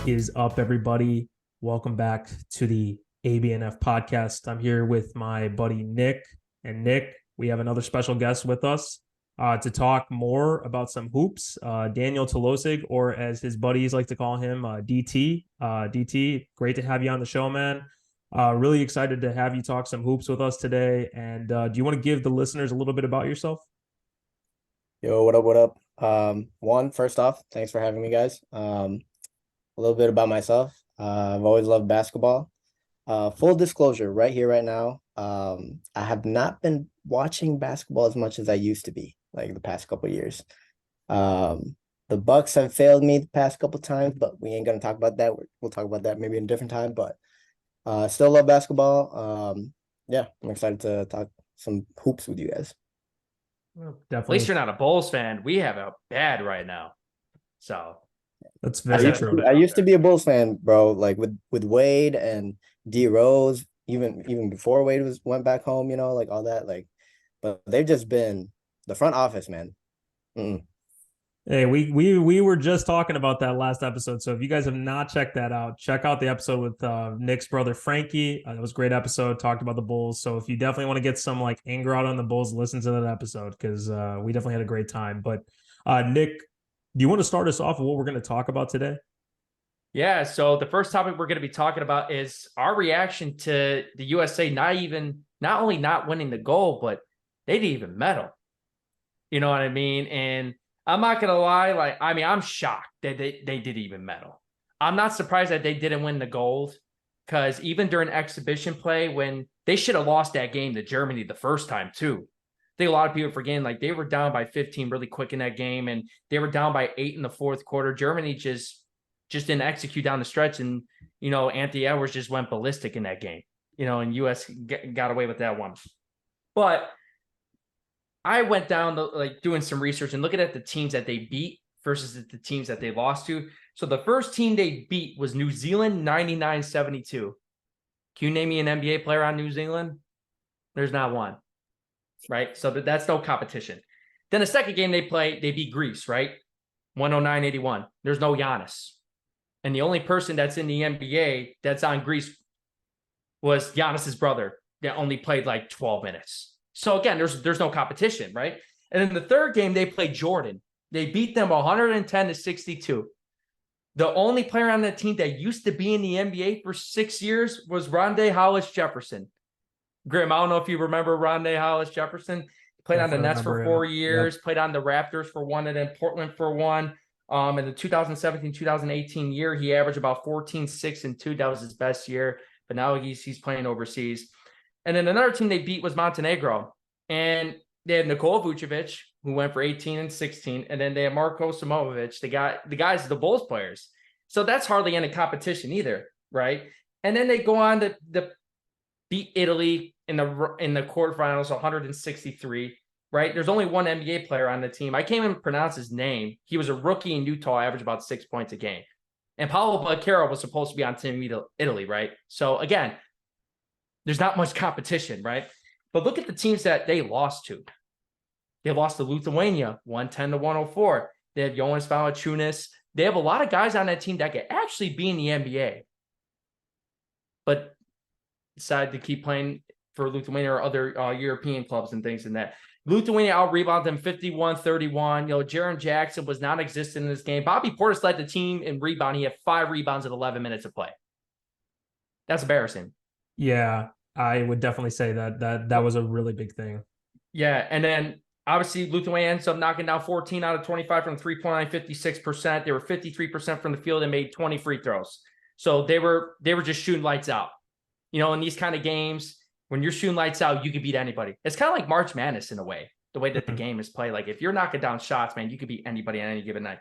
is up, everybody? Welcome back to the ABNF podcast. I'm here with my buddy Nick. And Nick, we have another special guest with us to talk more about some hoops. Daniel Talosig, or as his buddies like to call him, DT. DT, great to have you on the show, man. Really excited to have you talk some hoops with us today. And do you want to give the listeners a little bit about yourself? Yo, what up, what up? First off, thanks for having me, guys. A little bit about myself. I've always loved basketball. Full disclosure, right here, right now, I have not been watching basketball as much as I used to be, like the past couple of years. The Bucks have failed me the past couple of times, but we ain't gonna talk about that. We'll talk about that maybe in a different time, but still love basketball. Yeah, I'm excited to talk some hoops with you guys. Well, definitely. At least you're not a Bulls fan. We have it bad right now. So that's very true. I used to be a Bulls fan, bro. Like with Wade and D Rose, even before Wade went back home, like all that. Like, but they've just been the front office, man. Hey, we were just talking about that last episode. So if you guys have not checked that out, check out the episode with Nick's brother Frankie. It was a great episode. Talked about the Bulls. So if you definitely want to get some like anger out on the Bulls, listen to that episode because we definitely had a great time. But Nick, do you want to start us off with what we're going to talk about today? Yeah. So the first topic we're going to be talking about is our reaction to the USA not only not winning the gold, but they didn't even medal. You know what I mean? And I'm not going to lie. I'm shocked that they didn't even medal. I'm not surprised that they didn't win the gold because even during exhibition play, when they should have lost that game to Germany the first time too. I think a lot of people forgetting, like they were down by 15 really quick in that game and they were down by 8 in the fourth quarter. Germany just didn't execute down the stretch. And, Anthony Edwards just went ballistic in that game, and US got away with that one. But I went down doing some research and looking at the teams that they beat versus the teams that they lost to. So the first team they beat was New Zealand 99-72. Can you name me an NBA player on New Zealand? There's not one. Right? So that's no competition. Then the second game they beat Greece, right? 109-81. There's no Giannis. And the only person that's in the NBA that's on Greece was Giannis's brother that only played like 12 minutes. So again, there's no competition, right? And then the third game they played Jordan. They beat them 110-62. The only player on that team that used to be in the NBA for 6 years was Rondae Hollis-Jefferson. Grim, I don't know if you remember Rondae Hollis-Jefferson. Played on the Nets for 4 years, played on the Raptors for one, and then Portland for one. In the 2017-2018 year, he averaged about 14, 6, and 2. That was his best year. But now he's playing overseas. And then another team they beat was Montenegro. And they had Nikola Vucevic, who went for 18 and 16. And then they had Marko Simonovic, the guys, the Bulls players. So that's hardly any competition either, right? And then they go on to beat Italy in the quarterfinals, 163, right? There's only one NBA player on the team. I can't even pronounce his name. He was a rookie in Utah, averaged about 6 points a game. And Paolo Banchero was supposed to be on Team Italy, right? So again, there's not much competition, right? But look at the teams that they lost to. They lost to Lithuania, 110-104. They have Jonas Valanciunas. They have a lot of guys on that team that could actually be in the NBA, but decided to keep playing for Lithuania or other European clubs and things and that. Lithuania out-rebounded them 51-31. Jaren Jackson was non-existent in this game. Bobby Portis led the team in rebound. He had 5 rebounds in 11 minutes of play. That's embarrassing. Yeah, I would definitely say that was a really big thing. Yeah, and then obviously Lithuania ends up knocking down 14 out of 25 from 3-point line, 56%. They were 53% from the field and made 20 free throws. So they were just shooting lights out. In these kind of games, when you're shooting lights out, you can beat anybody. It's kind of like March Madness in a way, the way that the game is played. Like if you're knocking down shots, man, you could beat anybody on any given night.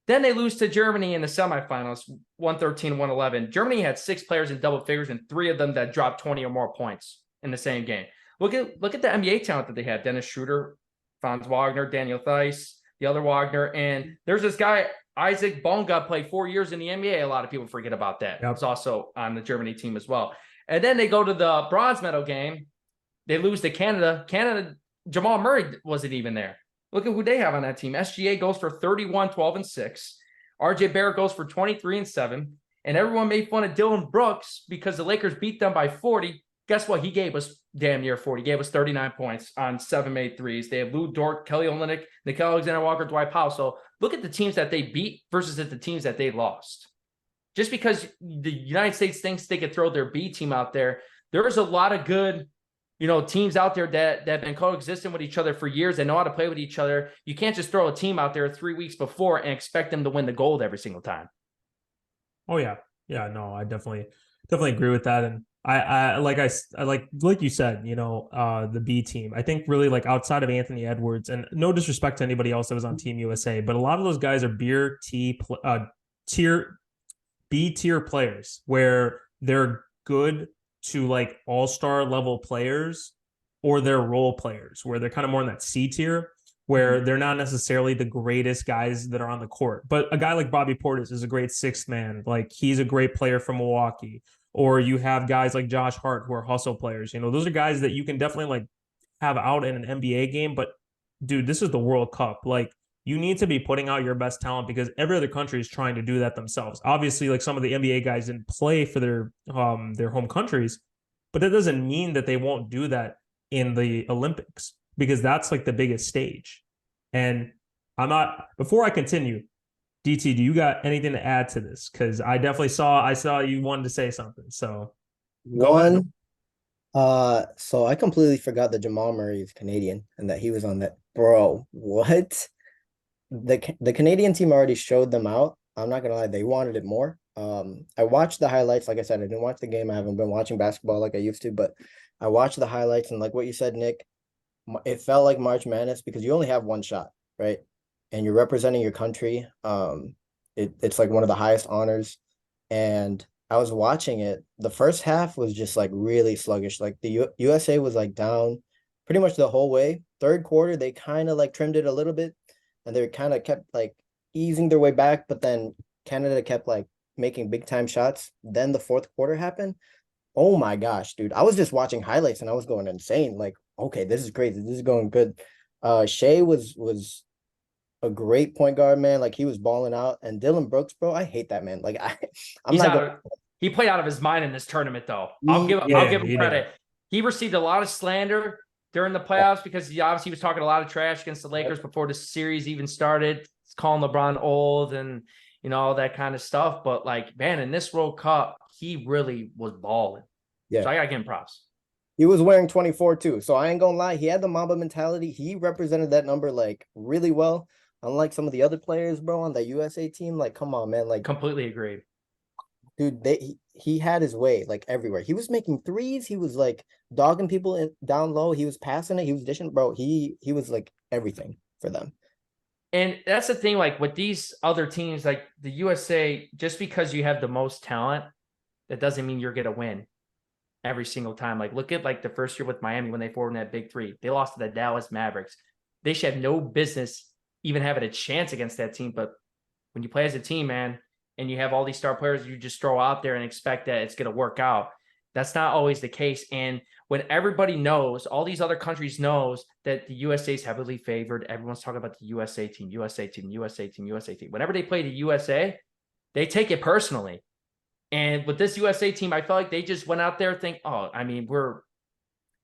Then they lose to Germany in the semifinals, 113-111. Germany had 6 players in double figures and 3 of them that dropped 20 or more points in the same game. Look at the NBA talent that they had. Dennis Schroeder, Franz Wagner, Daniel Theis, the other Wagner. And there's this guy, Isaac Bonga, played 4 years in the NBA. A lot of people forget about that. Yep. He's also on the Germany team as well. And then they go to the bronze medal game. They lose to Canada. Jamal Murray wasn't even there. Look at who they have on that team. SGA goes for 31, 12, and 6. RJ Barrett goes for 23-7, and everyone made fun of Dylan Brooks because the Lakers beat them by 40. Guess what? He gave us damn near 40. He gave us 39 points on 7 made threes. They have Lou Dort, Kelly Olynyk, Nickeil Alexander-Walker, Dwight Powell. So look at the teams that they beat versus at the teams that they lost. Just because the United States thinks they could throw their B team out there, there's a lot of good, teams out there that have been coexisting with each other for years and know how to play with each other. You can't just throw a team out there 3 weeks before and expect them to win the gold every single time. Oh yeah. Yeah, no, I definitely agree with that. And I like you said, the B team. I think really like outside of Anthony Edwards, and no disrespect to anybody else that was on Team USA, but a lot of those guys are B tier players where they're good to like all-star level players, or they're role players where they're kind of more in that C tier where they're not necessarily the greatest guys that are on the court. But a guy like Bobby Portis is a great sixth man. Like he's a great player from Milwaukee. Or you have guys like Josh Hart who are hustle players. Those are guys that you can definitely like have out in an NBA game. But dude, this is the World Cup. Like you need to be putting out your best talent because every other country is trying to do that themselves. Obviously, like some of the NBA guys didn't play for their home countries, but that doesn't mean that they won't do that in the Olympics because that's like the biggest stage. And before I continue, DT, do you got anything to add to this? Because I definitely saw you wanted to say something. So so I completely forgot that Jamal Murray is Canadian and that he was on that. Bro, what? The Canadian team already showed them out. I'm not gonna lie, they wanted it more. I watched the highlights. Like I said, I didn't watch the game. I haven't been watching basketball like I used to, but I watched the highlights, and like what you said, Nick, it felt like March Madness because you only have one shot, right? And you're representing your country. It's like one of the highest honors. And I was watching it. The first half was just like really sluggish. Like the USA was like down pretty much the whole way. Third quarter, they kind of like trimmed it a little bit, and they kind of kept like easing their way back. But then Canada kept like making big time shots. Then the fourth quarter happened. Oh my gosh, dude. I was just watching highlights and I was going insane. Like, okay, this is crazy. This is going good. Shea was a great point guard, man. Like he was balling out. And Dylan Brooks, bro, I hate that man. Like he played out of his mind in this tournament, though. I'll give him credit. He received a lot of slander during the playoffs because he obviously was talking a lot of trash against the Lakers before the series even started. He's calling LeBron old and all that kind of stuff. But like, man, in this World Cup, he really was balling. Yeah. So I gotta give him props. He was wearing 24 too. So I ain't gonna lie. He had the Mamba mentality. He represented that number like really well. Unlike some of the other players, bro, on the USA team. Like, come on, man. Like, completely agreed. Dude, he had his way like everywhere. He was making threes. He was like dogging people down low. He was passing it. He was dishing, bro. He was like everything for them. And that's the thing, like with these other teams, like the USA, just because you have the most talent, that doesn't mean you're going to win every single time. Like look at like the first year with Miami when they formed that big three. They lost to the Dallas Mavericks. They should have no business even having a chance against that team. But when you play as a team, man, and you have all these star players you just throw out there and expect that it's going to work out, that's not always the case. And when everybody knows, all these other countries knows that the USA is heavily favored, everyone's talking about the USA team, USA team, USA team, USA team. Whenever they play the USA, they take it personally. And with this USA team, I felt like they just went out there and think, oh, I mean,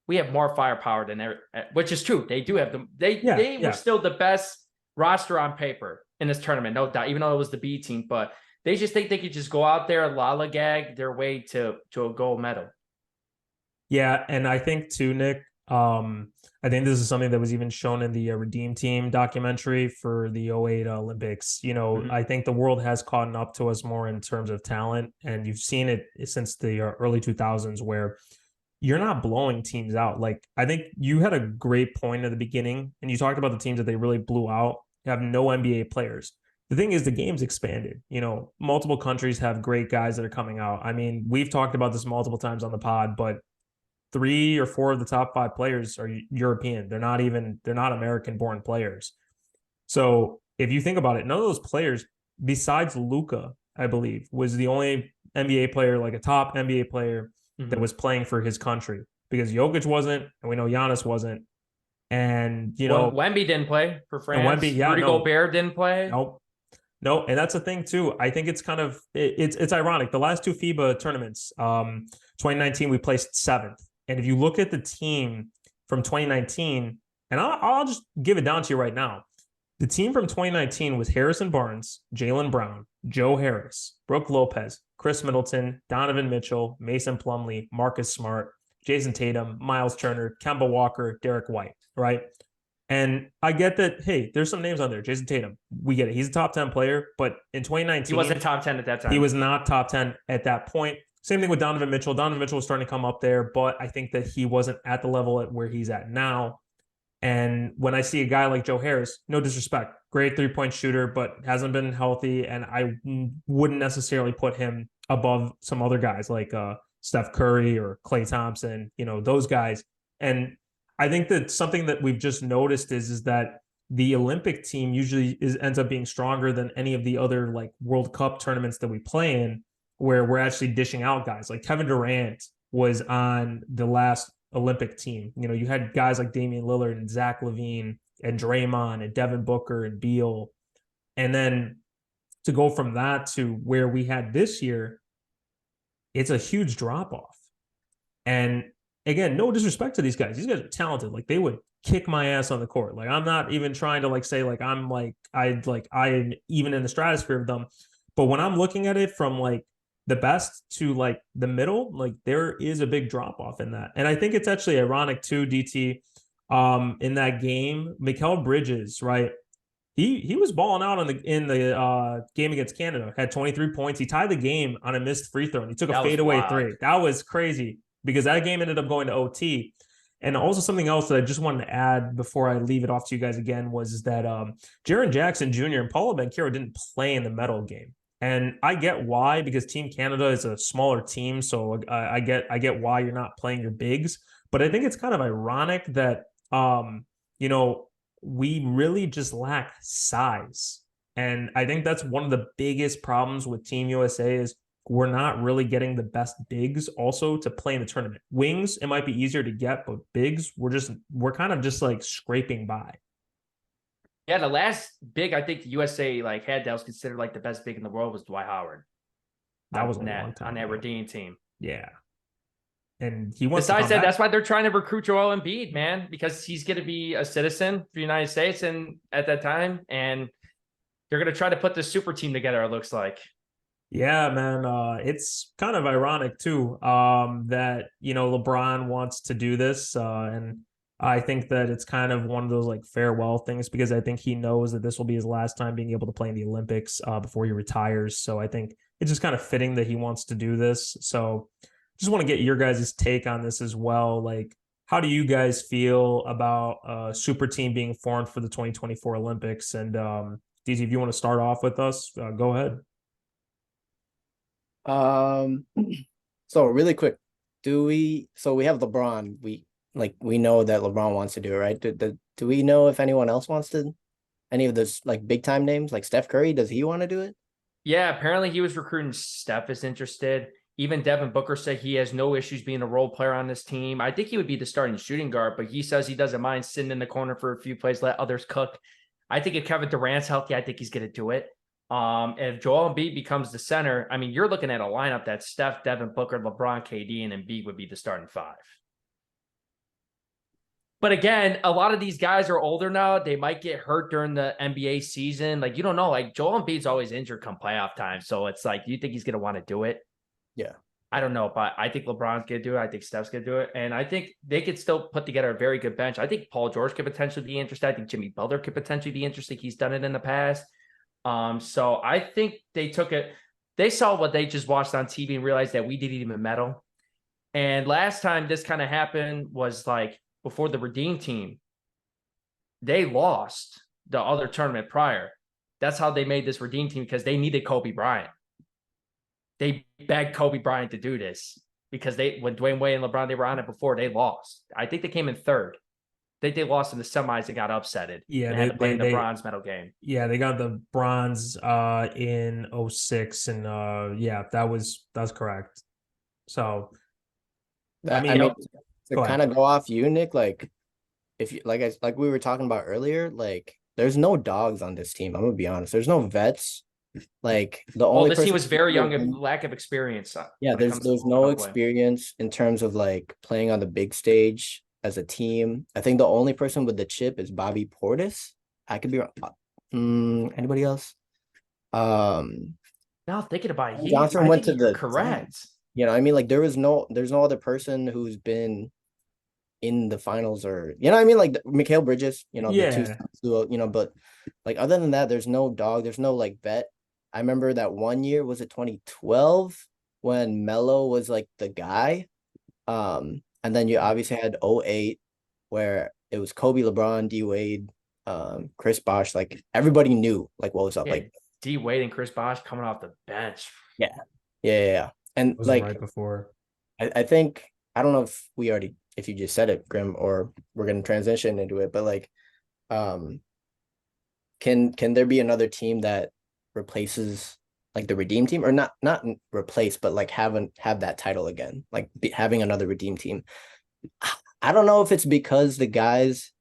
we have more firepower than ever, which is true. They do have them. They were still the best roster on paper in this tournament, no doubt, even though it was the B team, but they just think they could just go out there, lollygag their way to a gold medal. Yeah, and I think too, Nick, I think this is something that was even shown in the Redeem Team documentary for the 2008 Olympics. I think the world has caught up to us more in terms of talent, and you've seen it since the early 2000s where you're not blowing teams out. Like, I think you had a great point at the beginning, and you talked about the teams that they really blew out have no NBA players. The thing is, the game's expanded. Multiple countries have great guys that are coming out. I mean, we've talked about this multiple times on the pod, but 3 or 4 of the top 5 players are European. They're not American-born players. So if you think about it, none of those players, besides Luka, I believe, was the only NBA player, like a top NBA player, that was playing for his country. Because Jokic wasn't, and we know Giannis wasn't. And, Wemby didn't play for France. Rudy Gobert didn't play. Nope. No, and that's the thing too. I think it's kind of it's ironic. The last two FIBA tournaments, 2019 we placed 7th, and if you look at the team from 2019, and I'll just give it down to you right now. The team from 2019 was Harrison Barnes, Jaylen Brown, Joe Harris, Brooke Lopez, Chris Middleton, Donovan Mitchell, Mason Plumlee, Marcus Smart, Jason Tatum, Miles Turner, Kemba Walker, Derek White, right? And I get that, hey, there's some names on there. Jason Tatum, we get it. He's a top 10 player, but in 2019, He wasn't top 10 at that time. he was not top 10 at that point. Same thing with Donovan Mitchell. Donovan Mitchell was starting to come up there, but I think that he wasn't at the level at where he's at now. And when I see a guy like Joe Harris, no disrespect, great 3-point shooter, but hasn't been healthy. And I wouldn't necessarily put him above some other guys like Steph Curry or Klay Thompson, those guys. And I think that something that we've just noticed is that the Olympic team usually ends up being stronger than any of the other like World Cup tournaments that we play in, where we're actually dishing out guys. Like Kevin Durant was on the last Olympic team. You had guys like Damian Lillard and Zach LaVine and Draymond and Devin Booker and Beal. And then to go from that to where we had this year, it's a huge drop off. And again, no disrespect to these guys. These guys are talented. Like they would kick my ass on the court. Like I'm not even trying to like say like I am even in the stratosphere of them. But when I'm looking at it from like the best to like the middle, like there is a big drop off in that. And I think it's actually ironic too, DT. In that game, Mikal Bridges, right? He was balling out in the game against Canada, had 23 points. He tied the game on a missed free throw, and he took a fadeaway three. That was crazy because that game ended up going to OT. And also something else that I just wanted to add before I leave it off to you guys again was that Jaren Jackson Jr. and Paolo Banchero didn't play in the medal game. And I get why, because Team Canada is a smaller team. So I get why you're not playing your bigs. But I think it's kind of ironic that, we really just lack size. And I think that's one of the biggest problems with Team USA is we're not really getting the best bigs also to play in the tournament. Wings, it might be easier to get, but bigs, we're kind of just like scraping by. Yeah, the last big I think the USA like had that was considered like the best big in the world was Dwight Howard. That was a long time on that Redeem team. Yeah. And he wants Besides that, that's why they're trying to recruit Joel Embiid, man, because he's going to be a citizen for the United States and at that time, and they're going to try to put this super team together, it looks like. Yeah, man. It's kind of ironic too, that, LeBron wants to do this. And I think that it's kind of one of those like farewell things because I think he knows that this will be his last time being able to play in the Olympics before he retires. So I think it's just kind of fitting that he wants to do this. So just want to get your guys' take on this as well. Like, how do you guys feel about a super team being formed for the 2024 Olympics? And DZ, if you want to start off with us, go ahead. So really quick, we have LeBron. We know that LeBron wants to do it, right? Do we know if anyone else wants to? Any of those like big time names, like Steph Curry, does he want to do it? Yeah, apparently he was recruiting. Steph is interested. Even Devin Booker said he has no issues being a role player on this team. I think he would be the starting shooting guard, but he says he doesn't mind sitting in the corner for a few plays, let others cook. I think if Kevin Durant's healthy, I think he's going to do it. If Joel Embiid becomes the center, I mean, you're looking at a lineup that Steph, Devin Booker, LeBron, KD, and Embiid would be the starting 5. But again, a lot of these guys are older now. They might get hurt during the NBA season. Like, you don't know. Like, Joel Embiid's always injured come playoff time. So it's like, you think he's going to want to do it? Yeah. I don't know, but I think LeBron's going to do it. I think Steph's going to do it. And I think they could still put together a very good bench. I think Paul George could potentially be interested. I think Jimmy Butler could potentially be interested. He's done it in the past. So I think they took it. They saw what they just watched on TV and realized that we didn't even medal. And last time this kind of happened was like before the Redeem team. They lost the other tournament prior. That's how they made this Redeem team because they needed Kobe Bryant. They begged Kobe Bryant to do this because when Dwayne Wade and LeBron, they were on it before, they lost. I think they came in third. They lost in the semis and got upsetted. Yeah, they had to play in the bronze medal game. Yeah, they got the bronze in 06 and yeah, that's correct. So I mean to kind of go off you, Nick, like if you like we were talking about earlier, like there's no dogs on this team. I'm gonna be honest. There's no vets. Like the Well, only this team person was very young and lack of experience. yeah, When it comes to there's World no Cup play. experience in terms of like playing on the big stage as a team. I think the only person with the chip is Bobby Portis. I could be wrong. Anybody else? Um, Now thinking about it, Johnson I went think to you're the correct. you know, I mean, like there's no other person who's been in the finals or you know, what I mean, like Mikhail Bridges, you know, the two Yeah. duo, you know, but like other than that, there's no dog, there's no like vet. I remember that one year, was it 2012 when Melo was like the guy? And then you obviously had '08 where it was Kobe, LeBron, D Wade, Chris Bosh, like everybody knew like what was up. Yeah, Like, D Wade and Chris Bosh coming off the bench. yeah, yeah. And It was like right before. I think I don't know if you just said it, Grim, or we're gonna transition into it, but like um can there be another team that replaces like the Redeem team or not replace but like have that title again, like having another Redeem team? I don't know if it's because the guys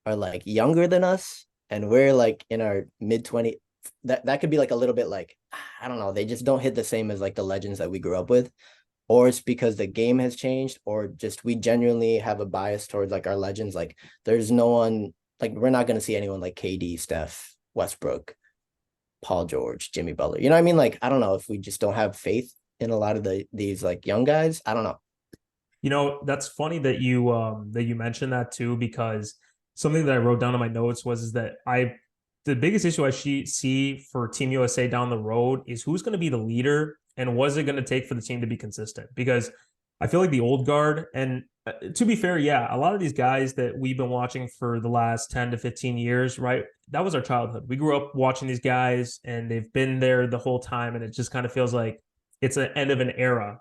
are like younger than us and we're like in our mid 20, that could be like a little bit like I don't know, they just don't hit the same as like the legends that we grew up with, or it's because the game has changed, or just we genuinely have a bias towards like our legends. Like there's no one, like we're not going to see anyone like KD, Steph, Westbrook, Paul George, Jimmy Butler. You know what I mean? Like I don't know if we just don't have faith in a lot of these like young guys. I don't know. You know, that's funny that you mentioned that too, because something that I wrote down in my notes was is that the biggest issue I see for Team USA down the road is who's going to be the leader and what is it going to take for the team to be consistent? Because I feel like the old guard, and to be fair, yeah, a lot of these guys that we've been watching for the last 10 to 15 years, right? That was our childhood. We grew up watching these guys and they've been there the whole time. And it just kind of feels like it's an end of an era.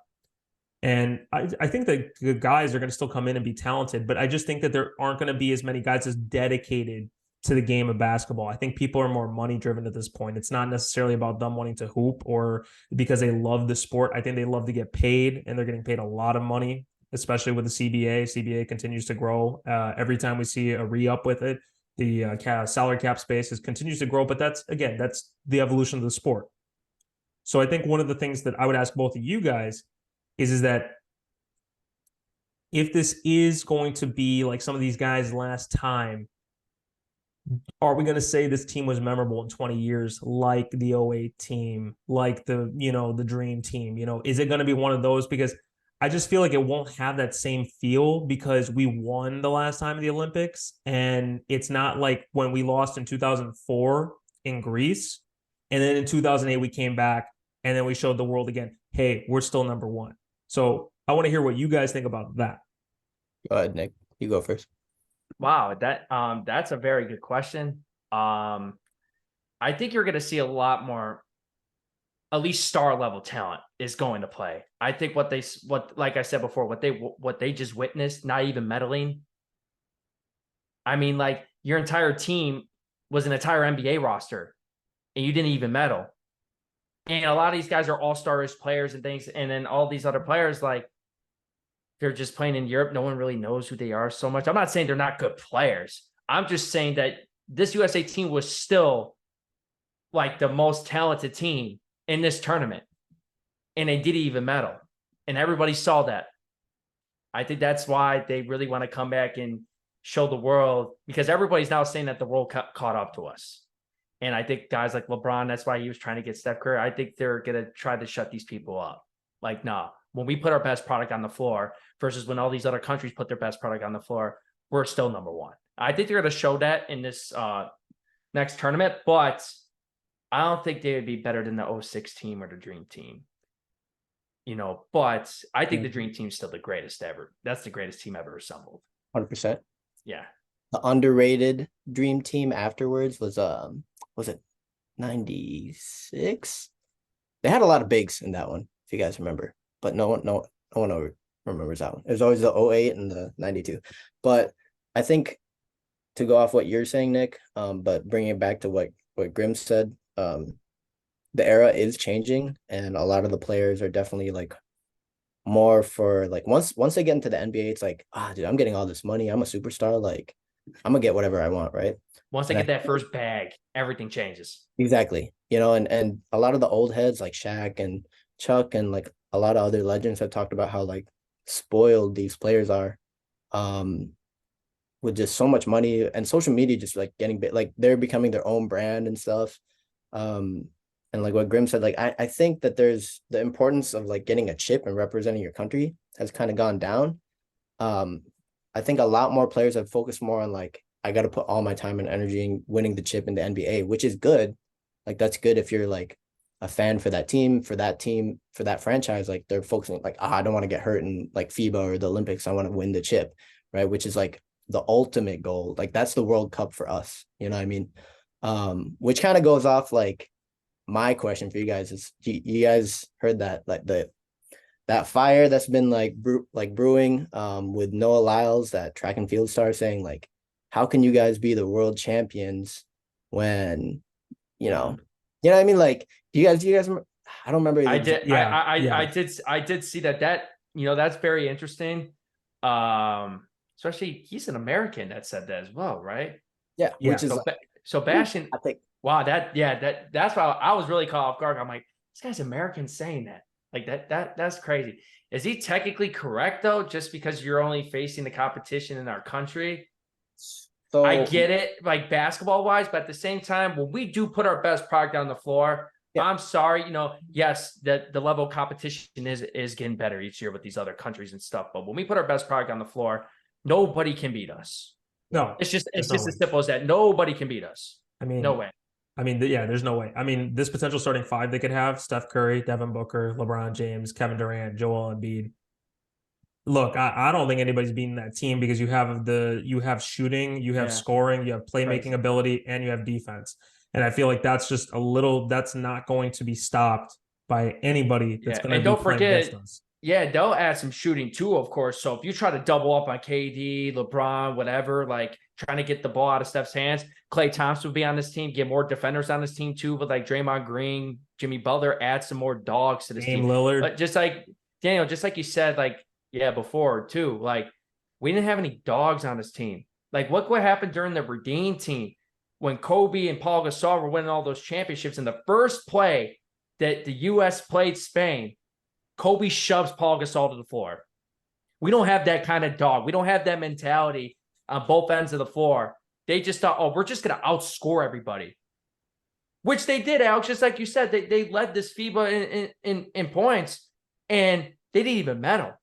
And I think that the guys are going to still come in and be talented, but I just think that there aren't going to be as many guys as dedicated to the game of basketball. I think people are more money driven at this point. It's not necessarily about them wanting to hoop or because they love the sport. I think they love to get paid, and they're getting paid a lot of money, especially with the CBA. CBA continues to grow. Every time we see a re-up with it, the salary cap space continues to grow. But that's the evolution of the sport. So I think one of the things that I would ask both of you guys is that if this is going to be like some of these guys last time, are we going to say this team was memorable in 20 years, like the '08 team, like the dream team? Is it going to be one of those? Because I just feel like it won't have that same feel because we won the last time in the Olympics. And it's not like when we lost in 2004 in Greece. And then in 2008, we came back and then we showed the world again, hey, we're still number one. So I want to hear what you guys think about that. Go ahead, Nick. You go first. Wow, that's a very good question. I think you're going to see a lot more, at least star level talent is going to play. I think what like I said before, what they just witnessed, not even meddling. I mean, like your entire team was an entire NBA roster, and you didn't even medal. And a lot of these guys are all-stars players and things, and then all these other players like. They're just playing in Europe. No one really knows who they are so much. I'm not saying they're not good players. I'm just saying that this USA team was still like the most talented team in this tournament. And they didn't even medal. And everybody saw that. I think that's why they really want to come back and show the world, because everybody's now saying that the world caught up to us. And I think guys like LeBron, that's why he was trying to get Steph Curry. I think they're going to try to shut these people up. Like, nah, when we put our best product on the floor versus when all these other countries put their best product on the floor, we're still number one. I think they're going to show that in this next tournament, but I don't think they would be better than the '06 team or the Dream Team. But I think the Dream Team's still the greatest ever. That's the greatest team ever assembled. 100%. Yeah. The underrated Dream Team afterwards was it 96? They had a lot of bigs in that one, if you guys remember, but no one remembers that one. It was always the '08 and the '92. But I think to go off what you're saying, Nick, but bringing it back to what Grim said, the era is changing, and a lot of the players are definitely like more for like once they get into the NBA, it's like, dude, I'm getting all this money, I'm a superstar. Like I'm gonna get whatever I want, right? Once they And get that first bag, everything changes. exactly, and a lot of the old heads like Shaq and Chuck and like a lot of other legends have talked about how like spoiled these players are, um, with just so much money and social media just like getting bit, like they're becoming their own brand and stuff. Um, and like what Grim said, like I think that there's the importance of like getting a chip and representing your country has kind of gone down. Um, I think a lot more players have focused more on like I got to put all my time and energy in winning the chip in the NBA, which is good. Like that's good if you're like a fan for that team, for that franchise. Like they're focusing like, I don't want to get hurt in like FIBA or the Olympics. I want to win the chip, right? Which is like the ultimate goal. Like that's the World Cup for us. You know what I mean? Which kind of goes off like my question for you guys is you guys heard that like that fire that's been like brewing with Noah Lyles, that track and field star, saying like, how can you guys be the world champions when you know what I mean? Like, do you guys I don't remember I the did. Yeah, I did see that. That's very interesting. Especially he's an American that said that as well, right? yeah, which is So, so Bastion, I think wow, that's why I was really caught off guard. I'm like, this guy's American saying that. Like that's crazy. Is he technically correct though? Just because you're only facing the competition in our country? so. I get it, like basketball wise, but at the same time, when we do put our best product on the floor, Yeah. I'm sorry, yes, the level of competition is getting better each year with these other countries and stuff. But when we put our best product on the floor, nobody can beat us. No, It's just there's no as way. simple as that. Nobody can beat us. I mean, No way. yeah, there's no way. I mean, this potential starting five they could have: Steph Curry, Devin Booker, LeBron James, Kevin Durant, Joel Embiid. Look, I don't think anybody's beating that team because you have shooting, you have Yeah. scoring, you have playmaking Crazy. ability, and you have defense. And I feel like that's just that's not going to be stopped by anybody that's Yeah. going to And be don't playing against forget, us. yeah, they'll add some shooting too, of course. So if you try to double up on KD, LeBron, whatever, like trying to get the ball out of Steph's hands, Klay Thompson would be on this team, get more defenders on this team too, but like Draymond Green, Jimmy Butler, add some more dogs to this Dame team. Lillard. But just like Daniel, just like you said, like, yeah, before too, like we didn't have any dogs on this team. Like look what happened during the Redeem team when Kobe and Paul Gasol were winning all those championships. In the first play that the U.S. played Spain, Kobe shoves Paul Gasol to the floor. We don't have that kind of dog. We don't have that mentality on both ends of the floor. They just thought, oh, we're just going to outscore everybody, which they did, Alex. Just like you said, they led this FIBA in points, and they didn't even medal.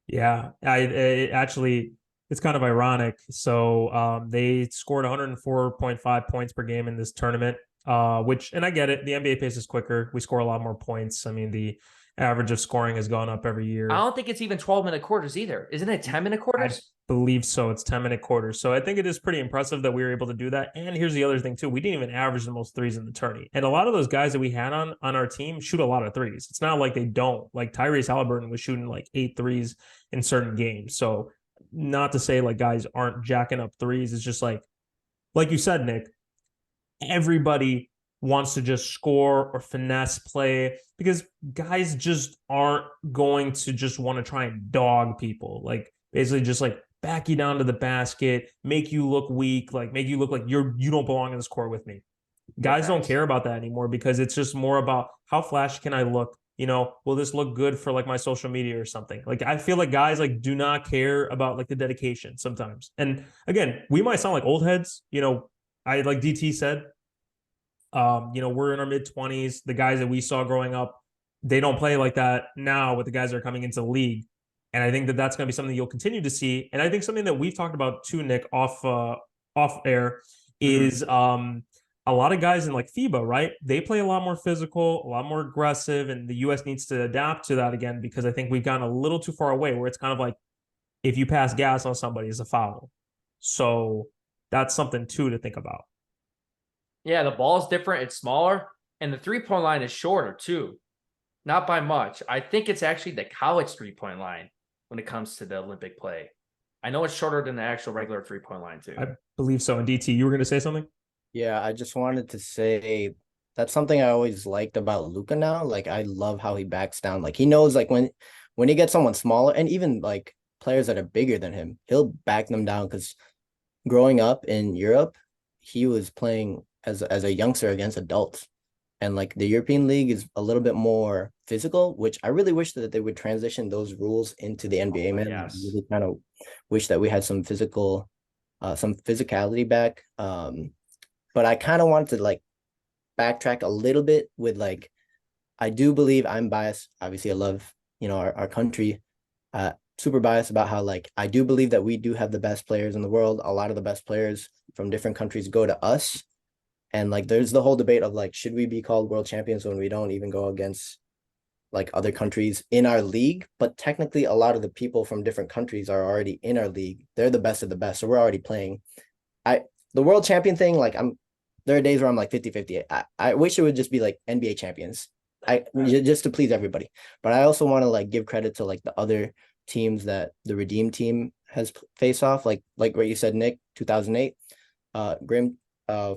Yeah, it's kind of ironic. So they scored 104.5 points per game in this tournament, and I get it. The NBA pace is quicker. We score a lot more points. I mean, the average of scoring has gone up every year. I don't think it's even 12-minute quarters either. Isn't it 10-minute quarters? I believe so. It's 10-minute quarters. So I think it is pretty impressive that we were able to do that. And here's the other thing too. We didn't even average the most threes in the tourney. And a lot of those guys that we had on our team shoot a lot of threes. It's not like they don't. Like Tyrese Halliburton was shooting like 8 threes in certain games. So not to say like guys aren't jacking up threes. It's just like you said, Nick, everybody wants to just score or finesse play because guys just aren't going to just want to try and dog people. Like basically just like back you down to the basket, make you look weak, like make you look like you don't belong in this court with me. Guys don't care about that anymore because it's just more about how flashy can I look? Will this look good for like my social media or something? Like I feel like guys like do not care about like the dedication sometimes. And again, we might sound like old heads, I like DT said, we're in our mid-20s. The guys that we saw growing up, they don't play like that now with the guys that are coming into the league. And I think that that's going to be something you'll continue to see. And I think something that we've talked about too, Nick, off air is a lot of guys in like FIBA, right? They play a lot more physical, a lot more aggressive, and the U.S. needs to adapt to that again because I think we've gotten a little too far away where it's kind of like if you pass gas on somebody, it's a foul. So that's something too to think about. Yeah, the ball is different. It's smaller, and the three-point line is shorter too. Not by much. I think it's actually the college three-point line when it comes to the Olympic play. I know it's shorter than the actual regular three-point line too. I believe so. And DT, you were going to say something? Yeah, I just wanted to say that's something I always liked about Luka now. Like I love how he backs down. Like he knows like when he gets someone smaller and even like players that are bigger than him, he'll back them down because growing up in Europe, he was playing as a youngster against adults. And like the European League is a little bit more physical, which I really wish that they would transition those rules into the NBA, man. I Yes. really kind of wish that we had some physicality back. But I kind of wanted to like backtrack a little bit with like, I do believe I'm biased. Obviously, I love, our country. Super biased about how like I do believe that we do have the best players in the world. A lot of the best players from different countries go to us. And like there's the whole debate of like, should we be called world champions when we don't even go against like other countries in our league? But technically a lot of the people from different countries are already in our league. They're the best of the best. So we're already playing. The world champion thing, like there are days where I'm like 50-50. I wish it would just be like NBA champions. Just to please everybody. But I also want to like give credit to like the other teams that the Redeem team has faced off, like what you said, Nick, 2008. Grim,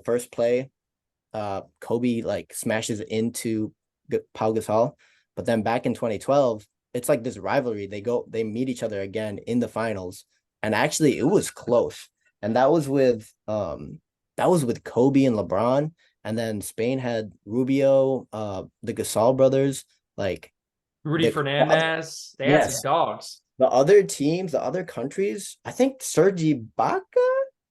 first play, Kobe like smashes into Pau Gasol, but then back in 2012, it's like this rivalry. They meet each other again in the finals, and actually it was close, and that was with Kobe and LeBron, and then Spain had Rubio, the Gasol brothers, like Rudy Fernandez. They had some yes, dogs. the other teams, the other countries, I think Sergi Baca.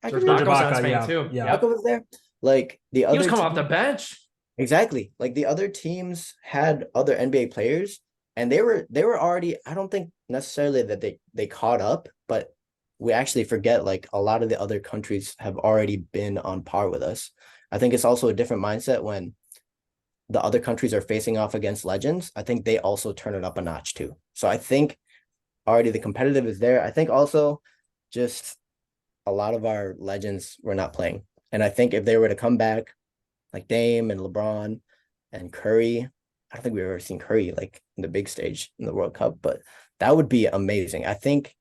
Serge Serge Ibaka was on Ibaka, Spain yeah, too. yeah. Yep. Baca was there. Like the He was other coming off the teams, bench. exactly. Like the other teams had other NBA players, and they were already. I don't think necessarily that they caught up, but we actually forget like a lot of the other countries have already been on par with us. I think it's also a different mindset when the other countries are facing off against legends. I think they also turn it up a notch too. So I think already the competitive is there. I think also just a lot of our legends were not playing. And I think if they were to come back, like Dame and LeBron and Curry, I don't think we've ever seen Curry like in the big stage in the World Cup, but that would be amazing. I think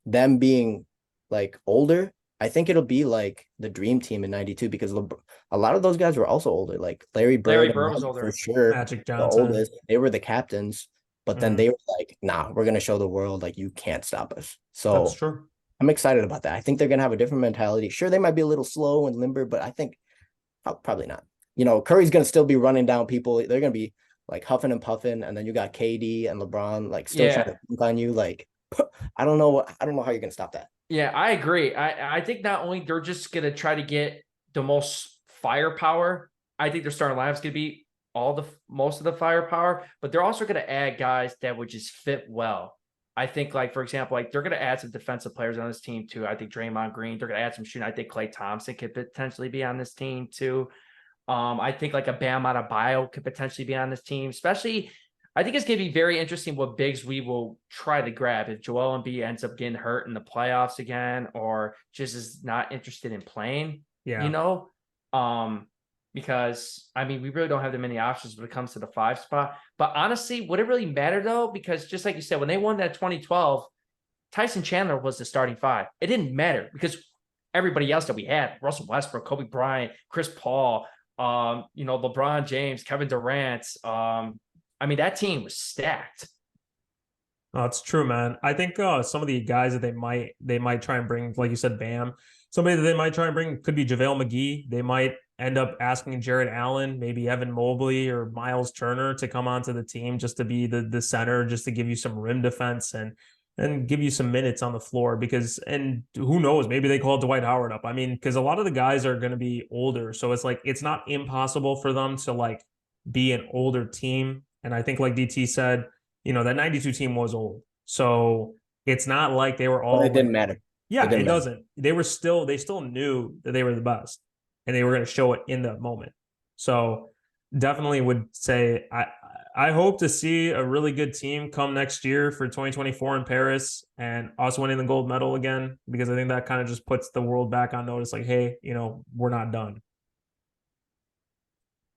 them being like older, I think it'll be like the dream team in 92 because a lot of those guys were also older, like Larry Larry Bird and Bird was Magic for older. sure, Magic the Johnson. oldest. They were the captains, but then Mhm. they were like, nah, we're going to show the world like you can't stop us. That's So true. I'm excited about that. I think they're going to have a different mentality. Sure, they might be a little slow and limber, but I think probably not. Curry's going to still be running down people. They're going to be like huffing and puffing. And then you got KD and LeBron like still trying Yeah. to dunk on you. Like, I don't know how you're going to stop that. Yeah, I agree. I think not only they're just gonna try to get the most firepower. I think their starting lineup's gonna be most of the firepower, but they're also gonna add guys that would just fit well. I think, like for example, like they're gonna add some defensive players on this team too. I think Draymond Green. They're gonna add some shooting. I think Klay Thompson could potentially be on this team too. I think like a Bam Adebayo could potentially be on this team, especially. I think it's going to be very interesting what bigs we will try to grab if Joel Embiid ends up getting hurt in the playoffs again, or just is not interested in playing. Yeah. Because I mean we really don't have that many options when it comes to the 5 spot. But honestly, would it really matter though? Because just like you said, when they won that 2012, Tyson Chandler was the starting 5. It didn't matter because everybody else that we had, Russell Westbrook, Kobe Bryant, Chris Paul, LeBron James, Kevin Durant, I mean, that team was stacked. Oh, it's true, man. I think some of the guys that they might try and bring, like you said, Bam. Somebody that they might try and bring could be JaVale McGee. They might end up asking Jared Allen, maybe Evan Mobley or Miles Turner to come onto the team just to be the center, just to give you some rim defense and give you some minutes on the floor. And who knows, maybe they call Dwight Howard up. I mean, because a lot of the guys are going to be older, so it's like it's not impossible for them to like be an older team. And I think, like DT said, that 92 team was old. So it's not like they were all But it didn't matter. Yeah, it It doesn't. They still knew that they were the best and they were going to show it in that moment. So definitely would say I hope to see a really good team come next year for 2024 in Paris and us winning the gold medal again, because I think that kind of just puts the world back on notice, like, hey, we're not done.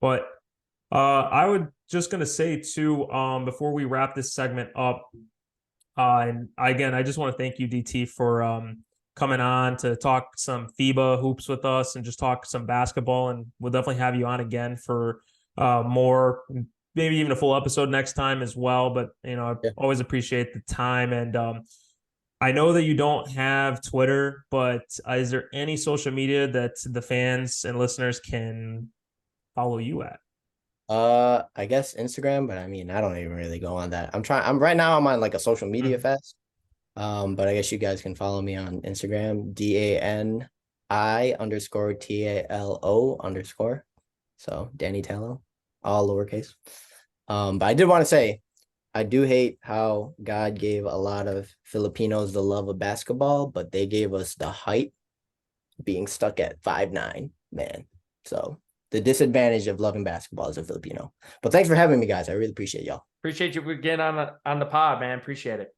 But I would just going to say too, before we wrap this segment up, and again, I just want to thank you, DT, for coming on to talk some FIBA hoops with us and just talk some basketball. And we'll definitely have you on again for more, maybe even a full episode next time as well. But I Yeah. always appreciate the time. And I know that you don't have Twitter, but is there any social media that the fans and listeners can follow you at? I guess Instagram, but I mean, I don't even really go on that. I'm right now, I'm on like a social media fast. But I guess you guys can follow me on Instagram, DANI_TALO_. So Danny Tallow, all lowercase. But I did want to say, I do hate how God gave a lot of Filipinos the love of basketball, but they gave us the height being stuck at 5'9", man. So the disadvantage of loving basketball as a Filipino. But thanks for having me, guys. I really appreciate y'all. Appreciate you for getting on the pod, man. Appreciate it.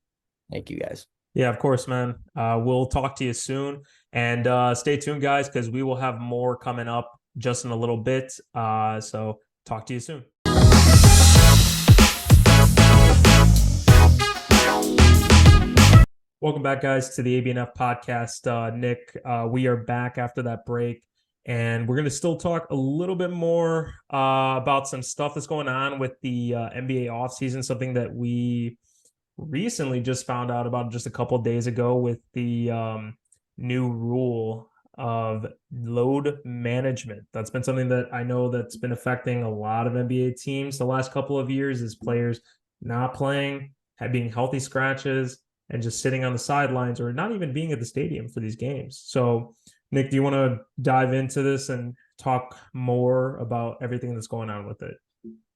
Thank you, guys. Yeah, of course, man. We'll talk to you soon. And stay tuned, guys, because we will have more coming up just in a little bit. So talk to you soon. Welcome back, guys, to the ABNF podcast. Nick, we are back after that break, and we're going to still talk a little bit more about some stuff that's going on with the NBA offseason, something that we recently just found out about just a couple of days ago with the new rule of load management. That's been something that I know that's been affecting a lot of NBA teams the last couple of years, is players not playing, having healthy scratches, and just sitting on the sidelines or not even being at the stadium for these games. So, Nick, do you want to dive into this and talk more about everything that's going on with it?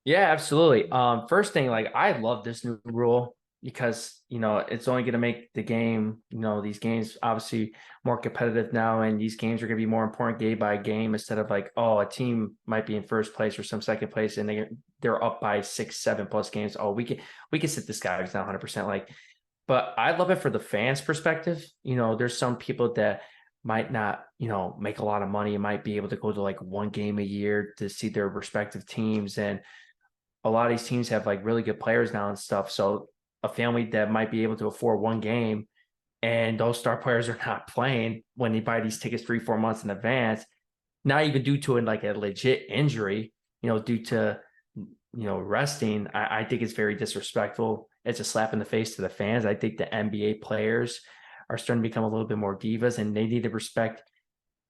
Yeah, absolutely. First thing, like, I love this new rule because, it's only going to make the game, these games obviously more competitive now, and these games are going to be more important game by game instead of like, oh, a team might be in first place or some second place and they're up by 6-7+ games. Oh, we can sit this guy who's not 100%. Like, but I love it for the fans' perspective. There's some people that might not, make a lot of money and might be able to go to like one game a year to see their respective teams. And a lot of these teams have like really good players now and stuff. So a family that might be able to afford one game and those star players are not playing when they buy these tickets 3-4 months in advance, not even due to like a legit injury, due to, resting. I think it's very disrespectful. It's a slap in the face to the fans. I think the NBA players are starting to become a little bit more divas, and they need to respect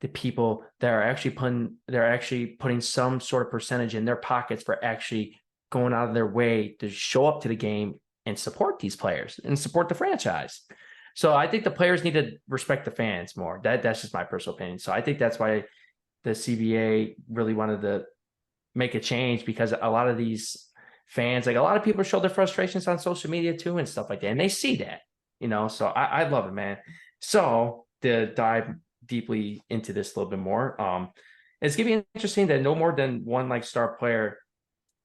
the people that are actually putting some sort of percentage in their pockets for actually going out of their way to show up to the game and support these players and support the franchise. So I think the players need to respect the fans more. That's just my personal opinion. So I think that's why the CBA really wanted to make a change, because a lot of these fans, like a lot of people show their frustrations on social media too and stuff like that. And they see that, so I love it, man. So to dive deeply into this a little bit more, it's going to be interesting that no more than one like star player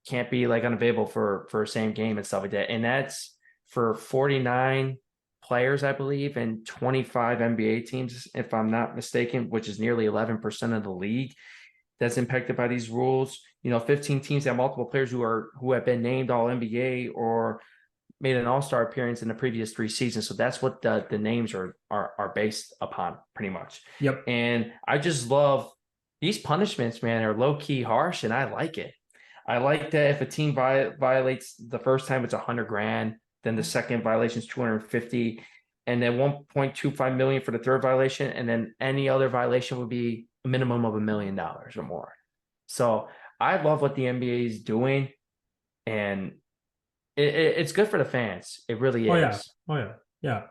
can't be like unavailable for a same game and stuff like that. And that's for 49 players, I believe, and 25 NBA teams, if I'm not mistaken, which is nearly 11% of the league that's impacted by these rules. 15 teams have multiple players who have been named all NBA or made an all-star appearance in the previous 3 seasons. So that's what the names are based upon, pretty much. Yep. And I just love these punishments, man, are low-key harsh, and I like it. I like that if a team violates the first time, it's $100,000. Then the second violation is 250, and then 1.25 million for the third violation, and then any other violation would be a minimum of $1 million or more. So I love what the NBA is doing, and it's good for the fans. It really is. Yeah.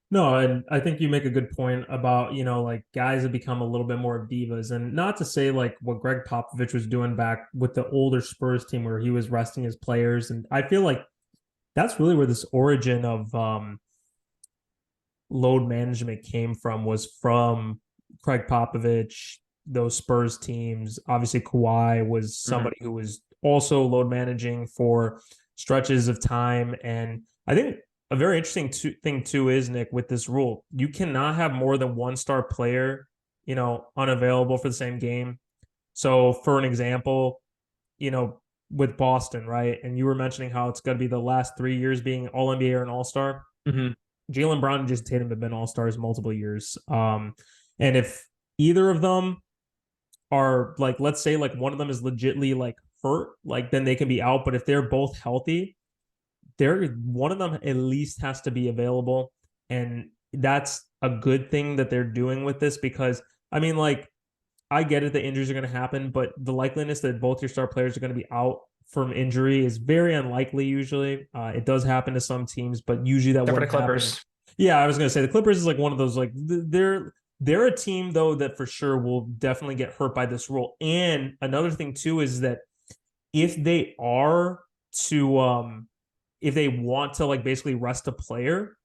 No, and I think you make a good point about, like guys have become a little bit more divas, and not to say like what Greg Popovich was doing back with the older Spurs team where he was resting his players. And I feel like that's really where this origin of load management came from, was from Craig Popovich, those Spurs teams. Obviously, Kawhi was somebody who was also load managing for stretches of time. And I think a very interesting thing too is, Nick, with this rule, you cannot have more than one star player, unavailable for the same game. So for an example, with Boston, right? And you were mentioning how it's going to be the last 3 years being all NBA or an all-star. Jaylen Brown and Jason Tatum have been all-stars multiple years. And if either of them are like, let's say like one of them is legitly like hurt, like then they can be out. But if they're both healthy, one of them at least has to be available. And that's a good thing that they're doing with this, because I mean, like, I get it that injuries are going to happen, but the likeliness that both your star players are going to be out from injury is very unlikely usually. It does happen to some teams, but usually that Except for the wouldn't happen. Clippers. Yeah, I was going to say the Clippers is like one of those, like, they're a team though that for sure will definitely get hurt by this rule. And another thing too is that if they are to if they want to like basically rest a player,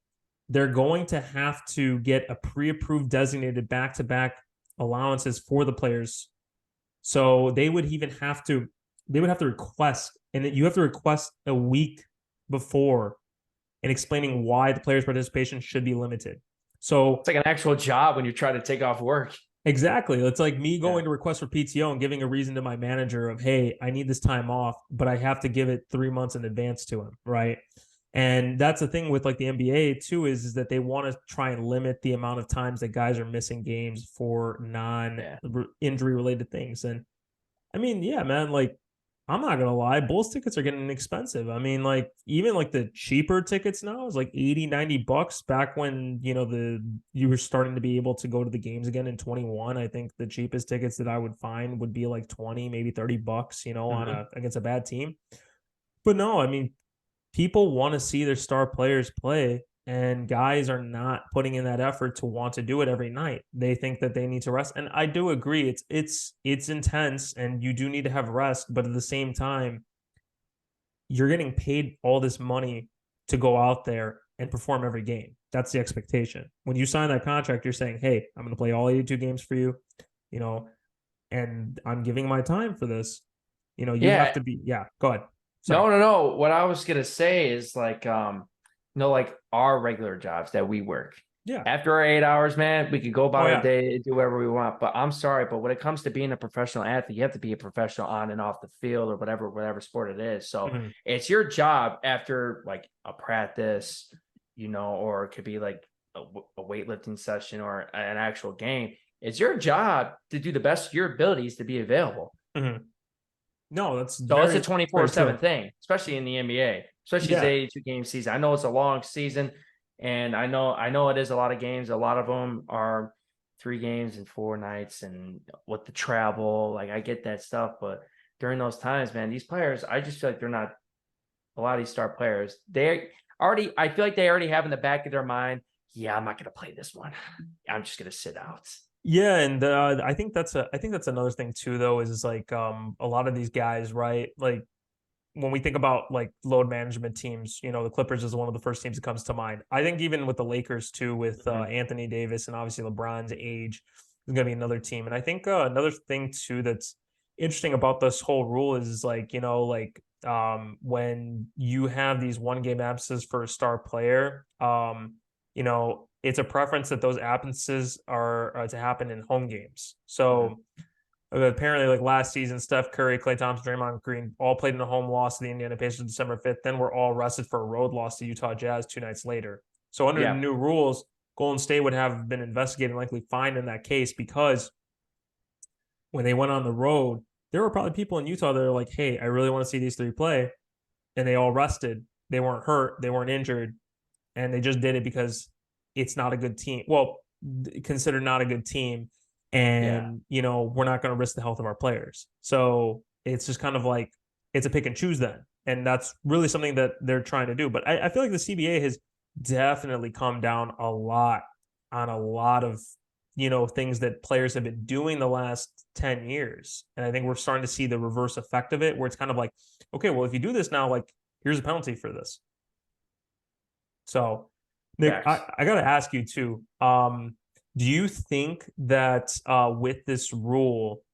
they're going to have to get a pre-approved designated back-to-back allowances for the players. So they would have to request, and you have to request a week before, and explaining why the player's participation should be limited. So It's like an actual job when you try to take off work. exactly. It's like me going to request for PTO and giving a reason to my manager of, hey, I need this time off, but I have to give it 3 months in advance to him, right? And that's the thing with like the NBA too, is that they want to try and limit the amount of times that guys are missing games for non-injury related things. And I mean, yeah, man, like, I'm not gonna lie, Bulls tickets are getting expensive. I mean, like, even like the cheaper tickets now is like 80, $90 back when, you were starting to be able to go to the games again in 21. I think the cheapest tickets that I would find would be like 20, maybe $30, on against a bad team. But no, I mean, people want to see their star players play, and guys are not putting in that effort to want to do it every night. They think that they need to rest, and I do agree, it's intense and you do need to have rest, but at the same time, you're getting paid all this money to go out there and perform every game. That's the expectation. When you sign that contract, you're saying, hey, I'm going to play all 82 games for you, and I'm giving my time for this. You have to be, go ahead. Sorry. No. What I was gonna say is like, like our regular jobs that we work. Yeah. After our 8 hours, man, we could go about our yeah. day, do whatever we want. But I'm sorry, but when it comes to being a professional athlete, you have to be a professional on and off the field or whatever sport it is. So it's your job after like a practice, or it could be like a weightlifting session or an actual game. It's your job to do the best of your abilities to be available. No, that's so it's a 24/7 thing, especially in the NBA, especially the 82 game season. I know it's a long season, and I know it is a lot of games. A lot of them are 3 games and 4 nights, and with the travel, like I get that stuff. But during those times, man, these players, I just feel like they're not. A lot of these star players, I feel like they already have in the back of their mind, yeah, I'm not going to play this one. I'm just going to sit out. Yeah, and I think that's another thing too, though, is like a lot of these guys, right? Like when we think about like load management teams, the Clippers is one of the first teams that comes to mind. I think even with the Lakers too, with Anthony Davis and obviously LeBron's age, is going to be another team. And I think another thing too that's interesting about this whole rule is like when you have these 1 game absences for a star player, it's a preference that those absences are to happen in home games. So apparently, like last season, Steph Curry, Klay Thompson, Draymond Green all played in a home loss to the Indiana Pacers December 5th. Then were all rested for a road loss to Utah Jazz 2 nights later. So under the new rules, Golden State would have been investigated and likely fined in that case, because when they went on the road, there were probably people in Utah that are like, hey, I really want to see these 3 play. And they all rested. They weren't hurt. They weren't injured. And they just did it because it's not a good team. Well, considered not a good team. And, we're not going to risk the health of our players. So it's just kind of like, it's a pick and choose then. And that's really something that they're trying to do. But I feel like the CBA has definitely come down a lot on a lot of, things that players have been doing the last 10 years. And I think we're starting to see the reverse effect of it, where it's kind of like, okay, well, if you do this now, like, here's a penalty for this. So, Nick, I got to ask you too. Do you think that with this rule,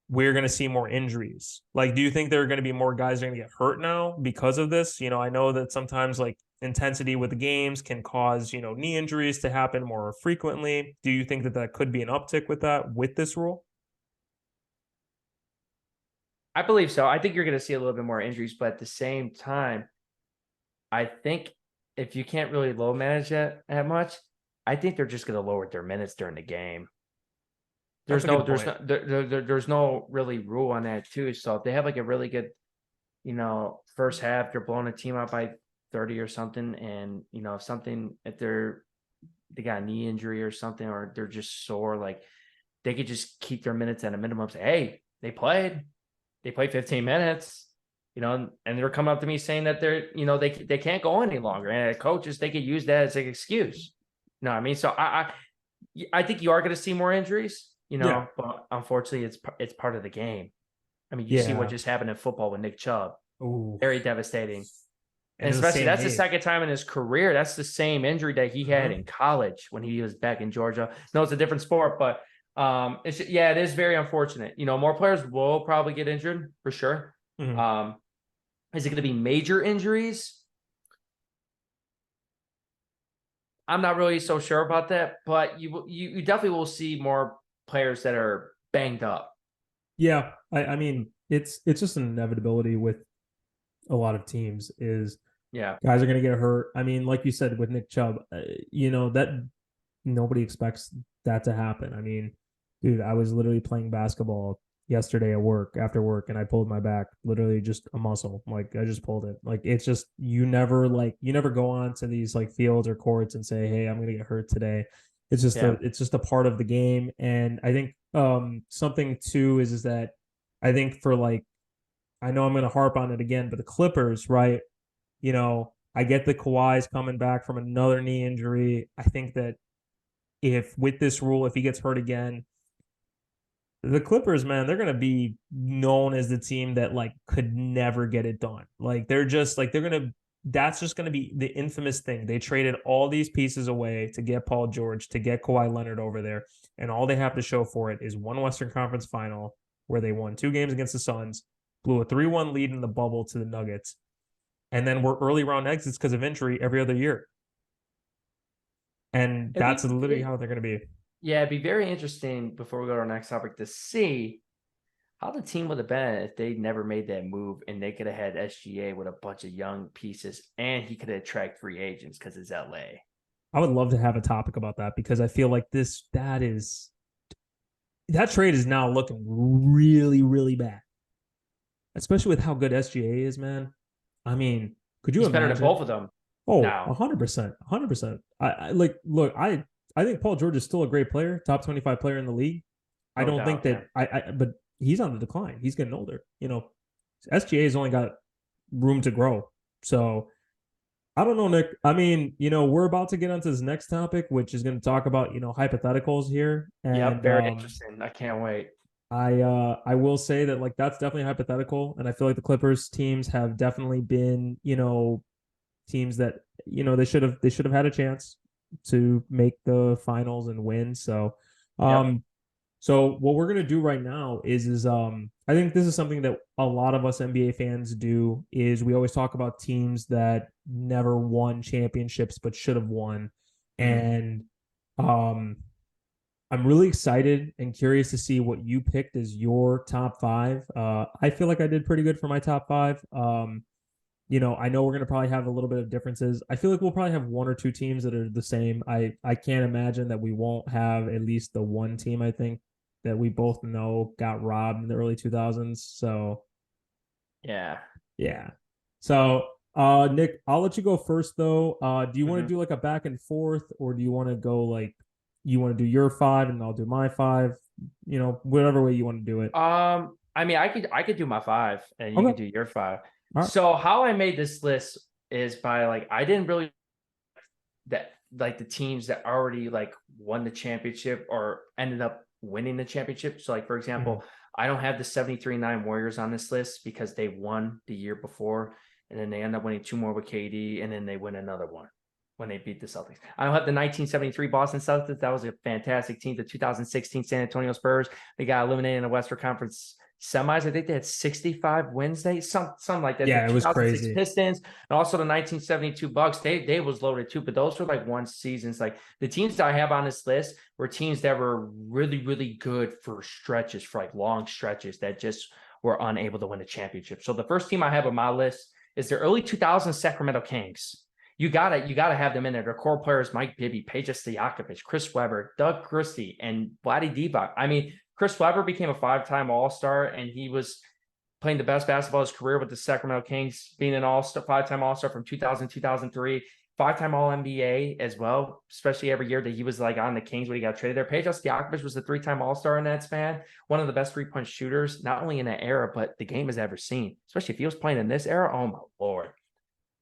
we're going to see more injuries? Like, do you think there are going to be more guys that are going to get hurt now because of this? I know that sometimes like intensity with the games can cause, knee injuries to happen more frequently. Do you think that that could be an uptick with this rule? I believe so. I think you're going to see a little bit more injuries, but at the same time, I think if you can't really low manage that much, I think they're just going to lower their minutes during the game. There's no really rule on that too. So if they have like a really good, first half, they're blowing a team out by 30 or something, and if they're they got a knee injury or something, or they're just sore, like they could just keep their minutes at a minimum. Say, hey, they played 15 minutes, and they're coming up to me saying that they can't go any longer. And coaches, they could use that as an excuse. You know what I mean? So I think you are going to see more injuries, Yeah. but unfortunately it's part of the game. I mean, you see what Yeah. just happened in football with Nick Chubb. Ooh. Very devastating. And And it's the especially same that's the name. second time in his career. That's the same injury that he had Mhm. in college when he was back in Georgia. No, it's a different sport, but it is very unfortunate. More players will probably get injured for sure. Mhm. Is it going to be major injuries? I'm not really so sure about that, but you definitely will see more players that are banged up. Yeah. I mean, it's just an inevitability with a lot of teams is Yeah. guys are going to get hurt. I mean, like you said with Nick Chubb, that nobody expects that to happen. I mean, dude, I was literally playing basketball yesterday after work, and I pulled my back, literally just a muscle. Like I just pulled it. Like it's just you never go on to these like fields or courts and say, hey, I'm gonna get hurt today. Yeah. It's just a part of the game. And I think something too is that I think for like I know I'm gonna harp on it again, but the Clippers, right? I get the Kawhi's coming back from another knee injury. I think that if with this rule, if he gets hurt again, the Clippers, man, they're gonna be known as the team that like could never get it done. Like they're just like that's just gonna be the infamous thing. They traded all these pieces away to get Paul George, to get Kawhi Leonard over there, and all they have to show for it is one Western Conference final where they won 2 games against the Suns, blew a 3-1 lead in the bubble to the Nuggets, and then were early round exits because of injury every other year. And It'd that's be, literally it, how they're going to be. yeah, it'd be very interesting before we go to our next topic to see how the team would have been if they never made that move and they could have had SGA with a bunch of young pieces and he could attract free agents because it's LA. I would love to have a topic about that because I feel like that trade is now looking really, really bad, especially with how good SGA is, man. I mean, could you He's better than imagine? both of them Oh, now. 100%, 100%. Look, I think Paul George is still a great player, top 25 player in the league. I No don't think doubt. Yeah. that but he's on the decline. He's getting older. SGA has only got room to grow. So I don't know, Nick. I mean, we're about to get onto this next topic, which is going to talk about, hypotheticals here. Yep. And Very interesting. I can't wait. I will say that like that's definitely hypothetical. And I feel like the Clippers teams have definitely been, teams that, they should have had a chance to make the finals and win. So Yep. so what we're gonna do right now is I think this is something that a lot of us NBA fans do is we always talk about teams that never won championships but should have won. And um I'm really excited and curious to see what you picked as your top five. I feel like I did pretty good for my top five. I know we're gonna probably have a little bit of differences. I feel like we'll probably have one or two teams that are the same. I can't imagine that we won't have at least the one team I think that we both know got robbed in the early 2000s. So Yeah. yeah. So Nick, I'll let you go first though. Do you want to do like a back and forth, or do you want to go like you want to do your five and I'll do my five? Whatever way you want to do it. I mean, I could do my five and you Okay. could do your five. All right. So how I made this list is by like I didn't really that like the teams that already like won the championship or ended up winning the championship. So like for example, I don't have the 73-9 Warriors on this list because they won the year before and then they end up winning 2 more with KD and then they win another one when they beat the Celtics. I don't have the 1973 Boston Celtics. That was a fantastic team. The 2016 San Antonio Spurs, they got eliminated in the Western Conference semis. I think they had 65 wins. Something like that. Yeah, The it was 2006 crazy. Pistons and also the 1972 Bucks. They was loaded too, but those were like one seasons. Like the teams that I have on this list were teams that were really, really good for stretches, for like long stretches that just were unable to win a championship. So the first team I have on my list is the early 2000s Sacramento Kings. You gotta have them in there. Their core players: Mike Bibby, Peja Stojakovic, Chris Webber, Doug Christie, and Vlade Divac. I mean, Chris Webber became a 5-time All-Star, and he was playing the best basketball of his career with the Sacramento Kings, being an All-Star, 5-time All-Star from 2000 2003. 5-time All-NBA as well, especially every year that he was like on the Kings when he got traded there. Pejas Stojakovic was a 3-time All-Star in that span, one of the best three-point shooters, not only in that era, but the game has ever seen, especially if he was playing in this era. Oh, my Lord.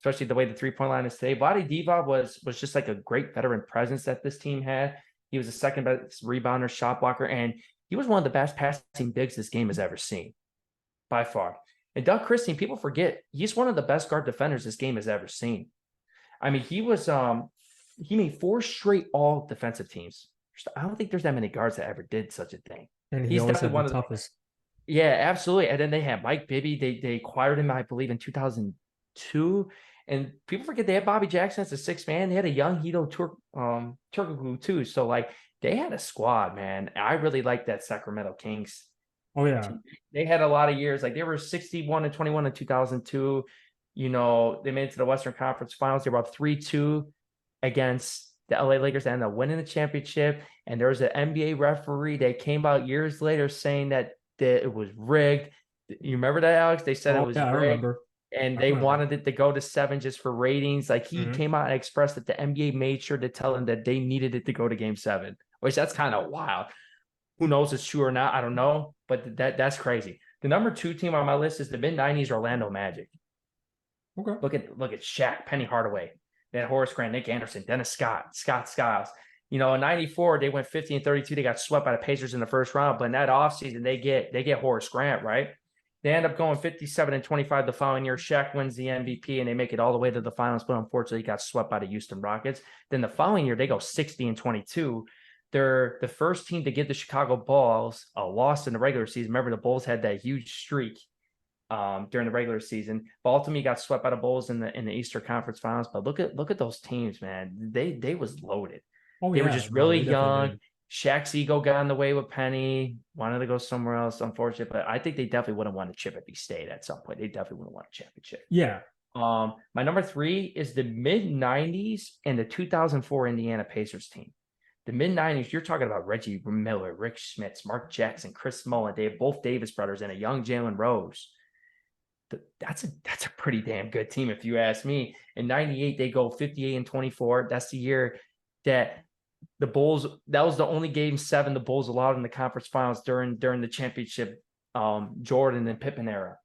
Especially the way the three-point line is today. Vlade Divac was just like a great veteran presence that this team had. He was the second best rebounder, shot blocker, and he was one of the best passing bigs this game has ever seen, by far. And Doug Christie, people forget, he's one of the best guard defenders this game has ever seen. I mean, he made 4 straight all defensive teams. I don't think there's that many guards that ever did such a thing. And He's always definitely had one the of toughest. Yeah, absolutely. And then they had Mike Bibby. They acquired him, I believe, in 2002. And people forget they had Bobby Jackson as a 6th man. They had a young Hito Turkoglu too. So like they had a squad, man. I really like that Sacramento Kings. Oh yeah. They had a lot of years. Like they were 61-21 in 2002. You know, they made it to the Western Conference Finals. They were up 3-2 against the LA Lakers and ended up winning the championship. And there was an NBA referee that came out years later saying that it was rigged. You remember that, Alex? They said it was rigged. I remember. and they wanted it to go to 7 just for ratings. Like he came out and expressed that the NBA made sure to tell him that they needed it to go to Game 7, which that's kind of wild. Who knows if it's true or not? I don't know, but that's crazy. The number 2 team on my list is the mid-90s Orlando Magic. Okay. Look at Shaq, Penny Hardaway, then Horace Grant, Nick Anderson, Dennis Scott, Scott Skiles. You know, in 94, they went 50-32. They got swept by the Pacers in the first round, but in that offseason, they get Horace Grant, right? They end up going 57-25 the following year. Shaq wins the MVP, and they make it all the way to the finals, but unfortunately got swept by the Houston Rockets. Then the following year, they go 60-22. They're the first team to give the Chicago Bulls a loss in the regular season. Remember, the Bulls had that huge streak during the regular season. But ultimately got swept by the Bulls in the Eastern Conference Finals. But look at those teams, man. They was loaded. They were just really young. Shaq's ego got in the way with Penny, wanted to go somewhere else, unfortunately. But I think they definitely wouldn't want a chip if he stayed at some point. They definitely wouldn't want a championship. Yeah. My number 3 is the mid-90s and the 2004 Indiana Pacers team. The mid-90s, you're talking about Reggie Miller, Rick Schmitz, Mark Jackson, Chris Mullin. They have both Davis brothers and a young Jalen Rose. That's a pretty damn good team, if you ask me. In 98, they go 58-24. That's the year that the Bulls, that was the only Game 7 the Bulls allowed in the conference finals during the championship Jordan and Pippen era,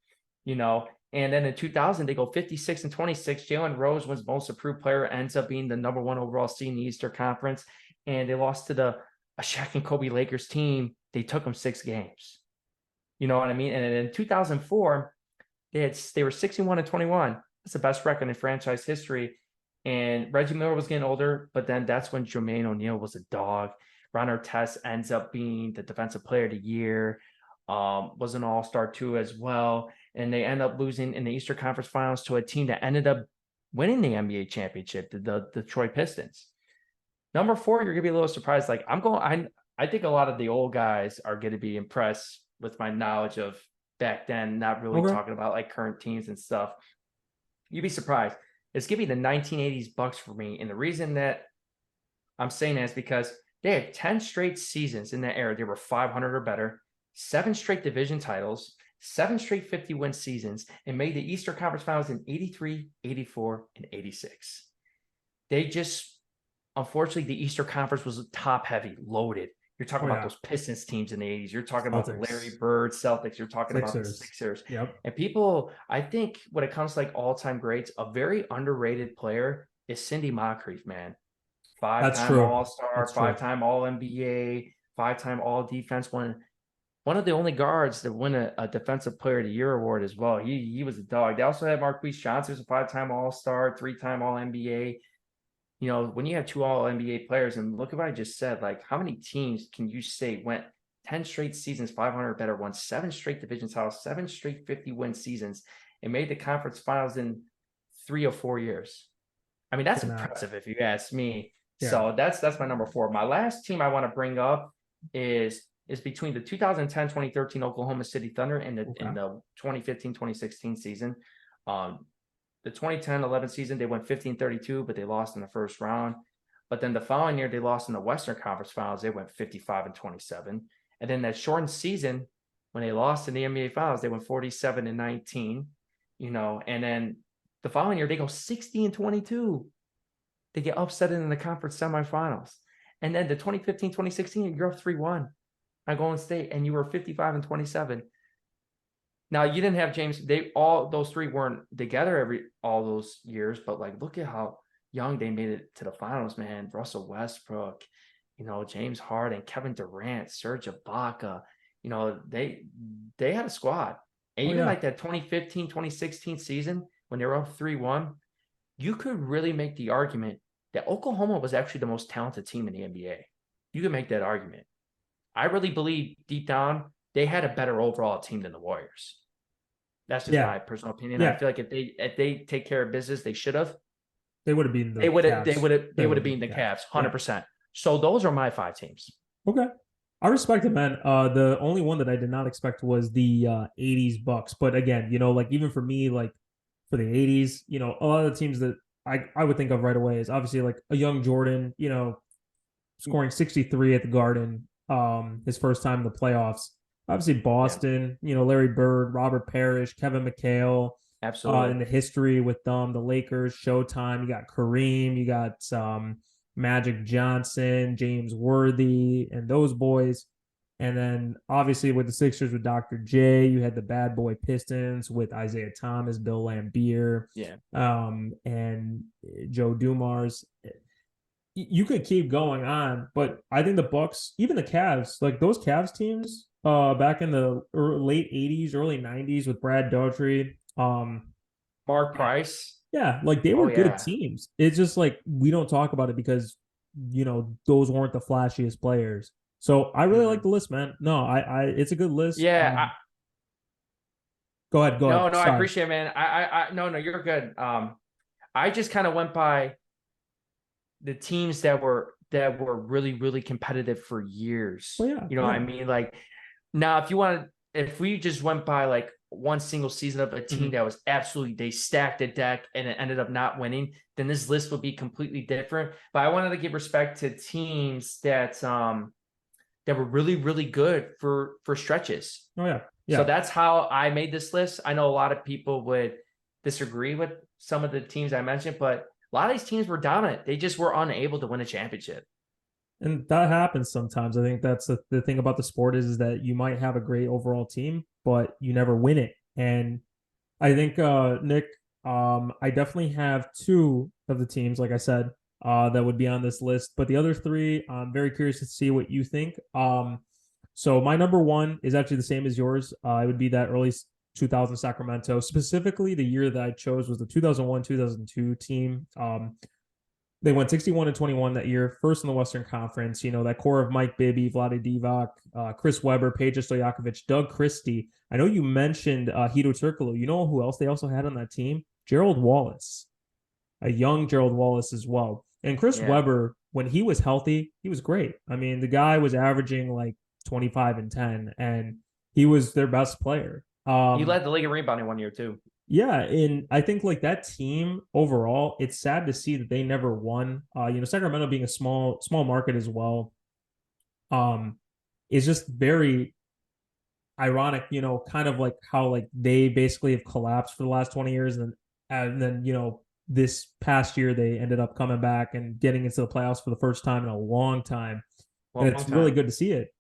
you know. And then in 2000, they go 56-26. Jalen Rose was most improved player, ends up being the number 1 overall seed in the Eastern Conference. And they lost to a Shaq and Kobe Lakers team. They took them 6 games. You know what I mean? And in 2004, they were 61-21. That's the best record in franchise history. And Reggie Miller was getting older, but then that's when Jermaine O'Neal was a dog. Ron Artest ends up being the defensive player of the year. Was an all-star too as well. And they end up losing in the Eastern Conference Finals to a team that ended up winning the NBA championship, the Detroit Pistons. Number 4, you're gonna be a little surprised. Like I think a lot of the old guys are gonna be impressed with my knowledge of back then, not really talking about like current teams and stuff. You'd be surprised. It's gonna be the 1980s Bucks for me. And the reason that I'm saying that is because they had 10 straight seasons in that era. They were 500 or better, 7 straight division titles, 7 straight 50-win seasons, and made the Eastern Conference Finals in 83, 84, and 86. They just, unfortunately, the Eastern Conference was top heavy, loaded. You're talking about those Pistons teams in the 80s. You're talking about the Larry Bird Celtics. You're talking about the Sixers. Yep. And people, I think when it comes to like all-time greats, a very underrated player is Cindy Moncrief, man. 5-time All-Star, 5-time All-NBA, 5-time All-Defense. One of the only guards that win a Defensive Player of the Year award as well. He was a dog. They also had Marquise Johnson, who's a 5-time All-Star, 3-time All-NBA. You know, when you have 2 All-NBA players, and look at what I just said, like how many teams can you say went 10 straight seasons, 500 or better, won 7 straight division titles, 7 straight 50-win seasons, and made the conference finals in 3 or 4 years? I mean, that's impressive if you ask me. Yeah. So that's my number 4. My last team I want to bring up is between the 2010-2013 Oklahoma City Thunder and the 2015-2016 season. The 2010-11 season, they went 15-32, but they lost in the first round. But then the following year, they lost in the Western Conference Finals. They went 55-27. And then that shortened season, when they lost in the NBA Finals, they went 47-19. You know, and then the following year, they go 60-22. They get upset in the conference semifinals. And then the 2015, 2016, you're up 3-1 on Golden State, and you were 55-27. Now, you didn't have James. All those three weren't together all those years, but like, look at how young they made it to the finals, man. Russell Westbrook, James Harden, Kevin Durant, Serge Ibaka. They had a squad. And even like that 2015, 2016 season when they were up 3-1, you could really make the argument that Oklahoma was actually the most talented team in the NBA. You could make that argument. I really believe deep down they had a better overall team than the Warriors. That's just my personal opinion. I feel like if they take care of business, they should have. They would have been they would have beaten the Cavs 100%. So those are my 5 teams. Okay. I respect it, man. The only one that I did not expect was the 80s Bucks. But again, like even for me, like for the 80s, a lot of the teams that I would think of right away is obviously like a young Jordan, scoring 63 at the Garden, his first time in the playoffs. Obviously Boston, Larry Bird, Robert Parrish, Kevin McHale. Absolutely. In the history with them, the Lakers, Showtime, you got Kareem, you got Magic Johnson, James Worthy, and those boys. And then obviously with the Sixers with Dr. J, you had the bad boy Pistons with Isaiah Thomas, Bill Laimbeer, and Joe Dumars. You could keep going on, but I think the Bucks, even the Cavs, like those Cavs teams back in the late 80s, early 90s with Brad Daughtry, Mark Price. Yeah, like they were good teams. It's just like we don't talk about it because those weren't the flashiest players. So I really like the list, man. No, I it's a good list. Yeah. Go ahead. No, I appreciate it, man. No, you're good. I just kind of went by the teams that were really, really competitive for years. Well, yeah, what I mean? Like now, if we just went by like one single season of a team that was absolutely, they stacked the deck and it ended up not winning, then this list would be completely different. But I wanted to give respect to teams that were really, really good for stretches. Oh yeah. So that's how I made this list. I know a lot of people would disagree with some of the teams I mentioned, but a lot of these teams were dominant. They just were unable to win a championship. And that happens sometimes. I think that's the thing about the sport is that you might have a great overall team, but you never win it. And I think, Nick, I definitely have 2 of the teams, like I said, that would be on this list. But the other 3, I'm very curious to see what you think. So my number 1 is actually the same as yours. It would be that early 2000 Sacramento. Specifically, the year that I chose was the 2001-2002 team. They went 61-21 that year, first in the Western Conference. That core of Mike Bibby, Vlade Divac, Chris Webber, Peja Stojakovic, Doug Christie. I know you mentioned Hito Turkoglu. You know who else they also had on that team? Gerald Wallace, a young Gerald Wallace as well. And Chris Webber, when he was healthy, he was great. I mean, the guy was averaging like 25 and 10, and he was their best player. He led the league in rebounding one year too. Yeah, and I think like that team overall, it's sad to see that they never won. Sacramento being a small market as well, is just very ironic. Kind of like how like they basically have collapsed for the last 20 years, and then this past year they ended up coming back and getting into the playoffs for the first time in a long time, and it's really good to see it.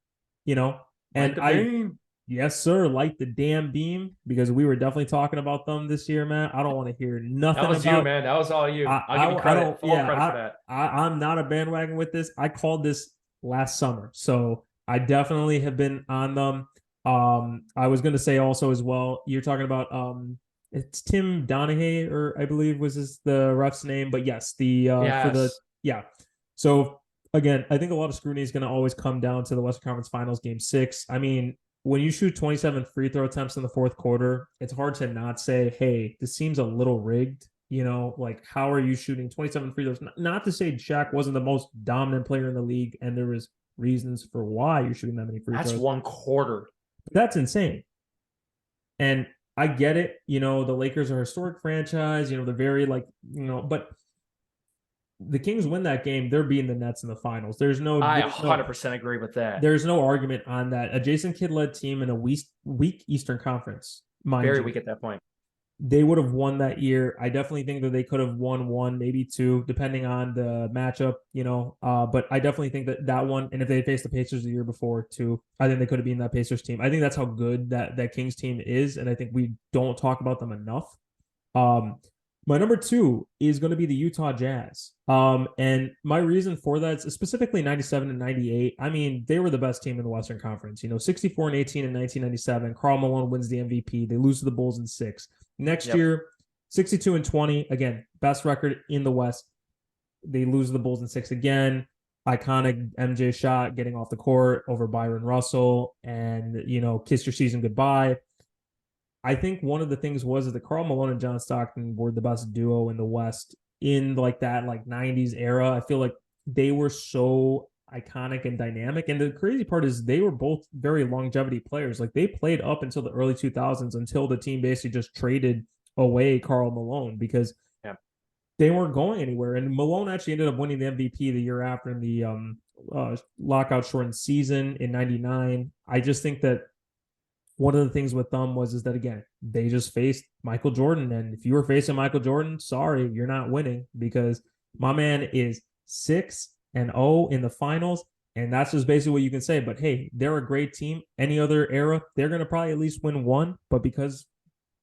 Yes, sir. Light the damn beam, because we were definitely talking about them this year, man. I don't want to hear nothing. That was about, you, man. That was all you. I'll give you credit. Full credit for that. I'm not a bandwagon with this. I called this last summer, so I definitely have been on them. I was going to say also as well, you're talking about it's Tim Donahue, or I believe was the ref's name, but yes, So again, I think a lot of scrutiny is going to always come down to the Western Conference Finals Game 6. I mean, when you shoot 27 free throw attempts in the fourth quarter, it's hard to not say, hey, this seems a little rigged. Like how are you shooting 27 free throws? Not to say Shaq wasn't the most dominant player in the league, and there was reasons for why you're shooting that many free throws. That's one quarter. That's insane. And I get it. The Lakers are a historic franchise. They're very but the Kings win that game, they're beating the Nets in the finals. I 100% agree with that. There's no argument on that. A Jason Kidd-led team in a weak Eastern Conference, very weak at that point. they would have won that year. I definitely think that they could have won one, maybe two, depending on the matchup, but I definitely think that one, and if they faced the Pacers the year before too, I think they could have been that Pacers team. I think that's how good that Kings team is, and I think we don't talk about them enough. My number two is going to be the Utah Jazz. And my reason for that is specifically 97 and 98. I mean, they were the best team in the Western Conference, 64 and 18 in 1997. Karl Malone wins the MVP. They lose to the Bulls in 6. Next year, 62 and 20. Again, best record in the West. They lose to the Bulls in 6 again. Iconic MJ shot getting off the court over Byron Russell and, kiss your season goodbye. I think one of the things was that Karl Malone and John Stockton were the best duo in the West in that 90s era. I feel like they were so iconic and dynamic. And the crazy part is they were both very longevity players. Like they played up until the early 2000s until the team basically just traded away Karl Malone because they weren't going anywhere. And Malone actually ended up winning the MVP the year after in the lockout shortened season in 99. I just think that one of the things with them is that, again, they just faced Michael Jordan. And if you were facing Michael Jordan, sorry, you're not winning because my man is 6-0 in the finals. And that's just basically what you can say. But hey, they're a great team. Any other era, they're going to probably at least win one. But because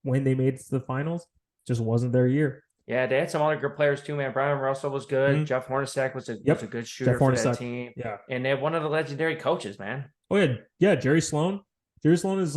when they made it to the finals, just wasn't their year. Yeah, they had some other good players too, man. Brian Russell was good. Mm-hmm. Jeff Hornacek was a good shooter for that team. Yeah. And they had one of the legendary coaches, man. Oh, yeah. Yeah, Jerry Sloan. Jerry Sloan is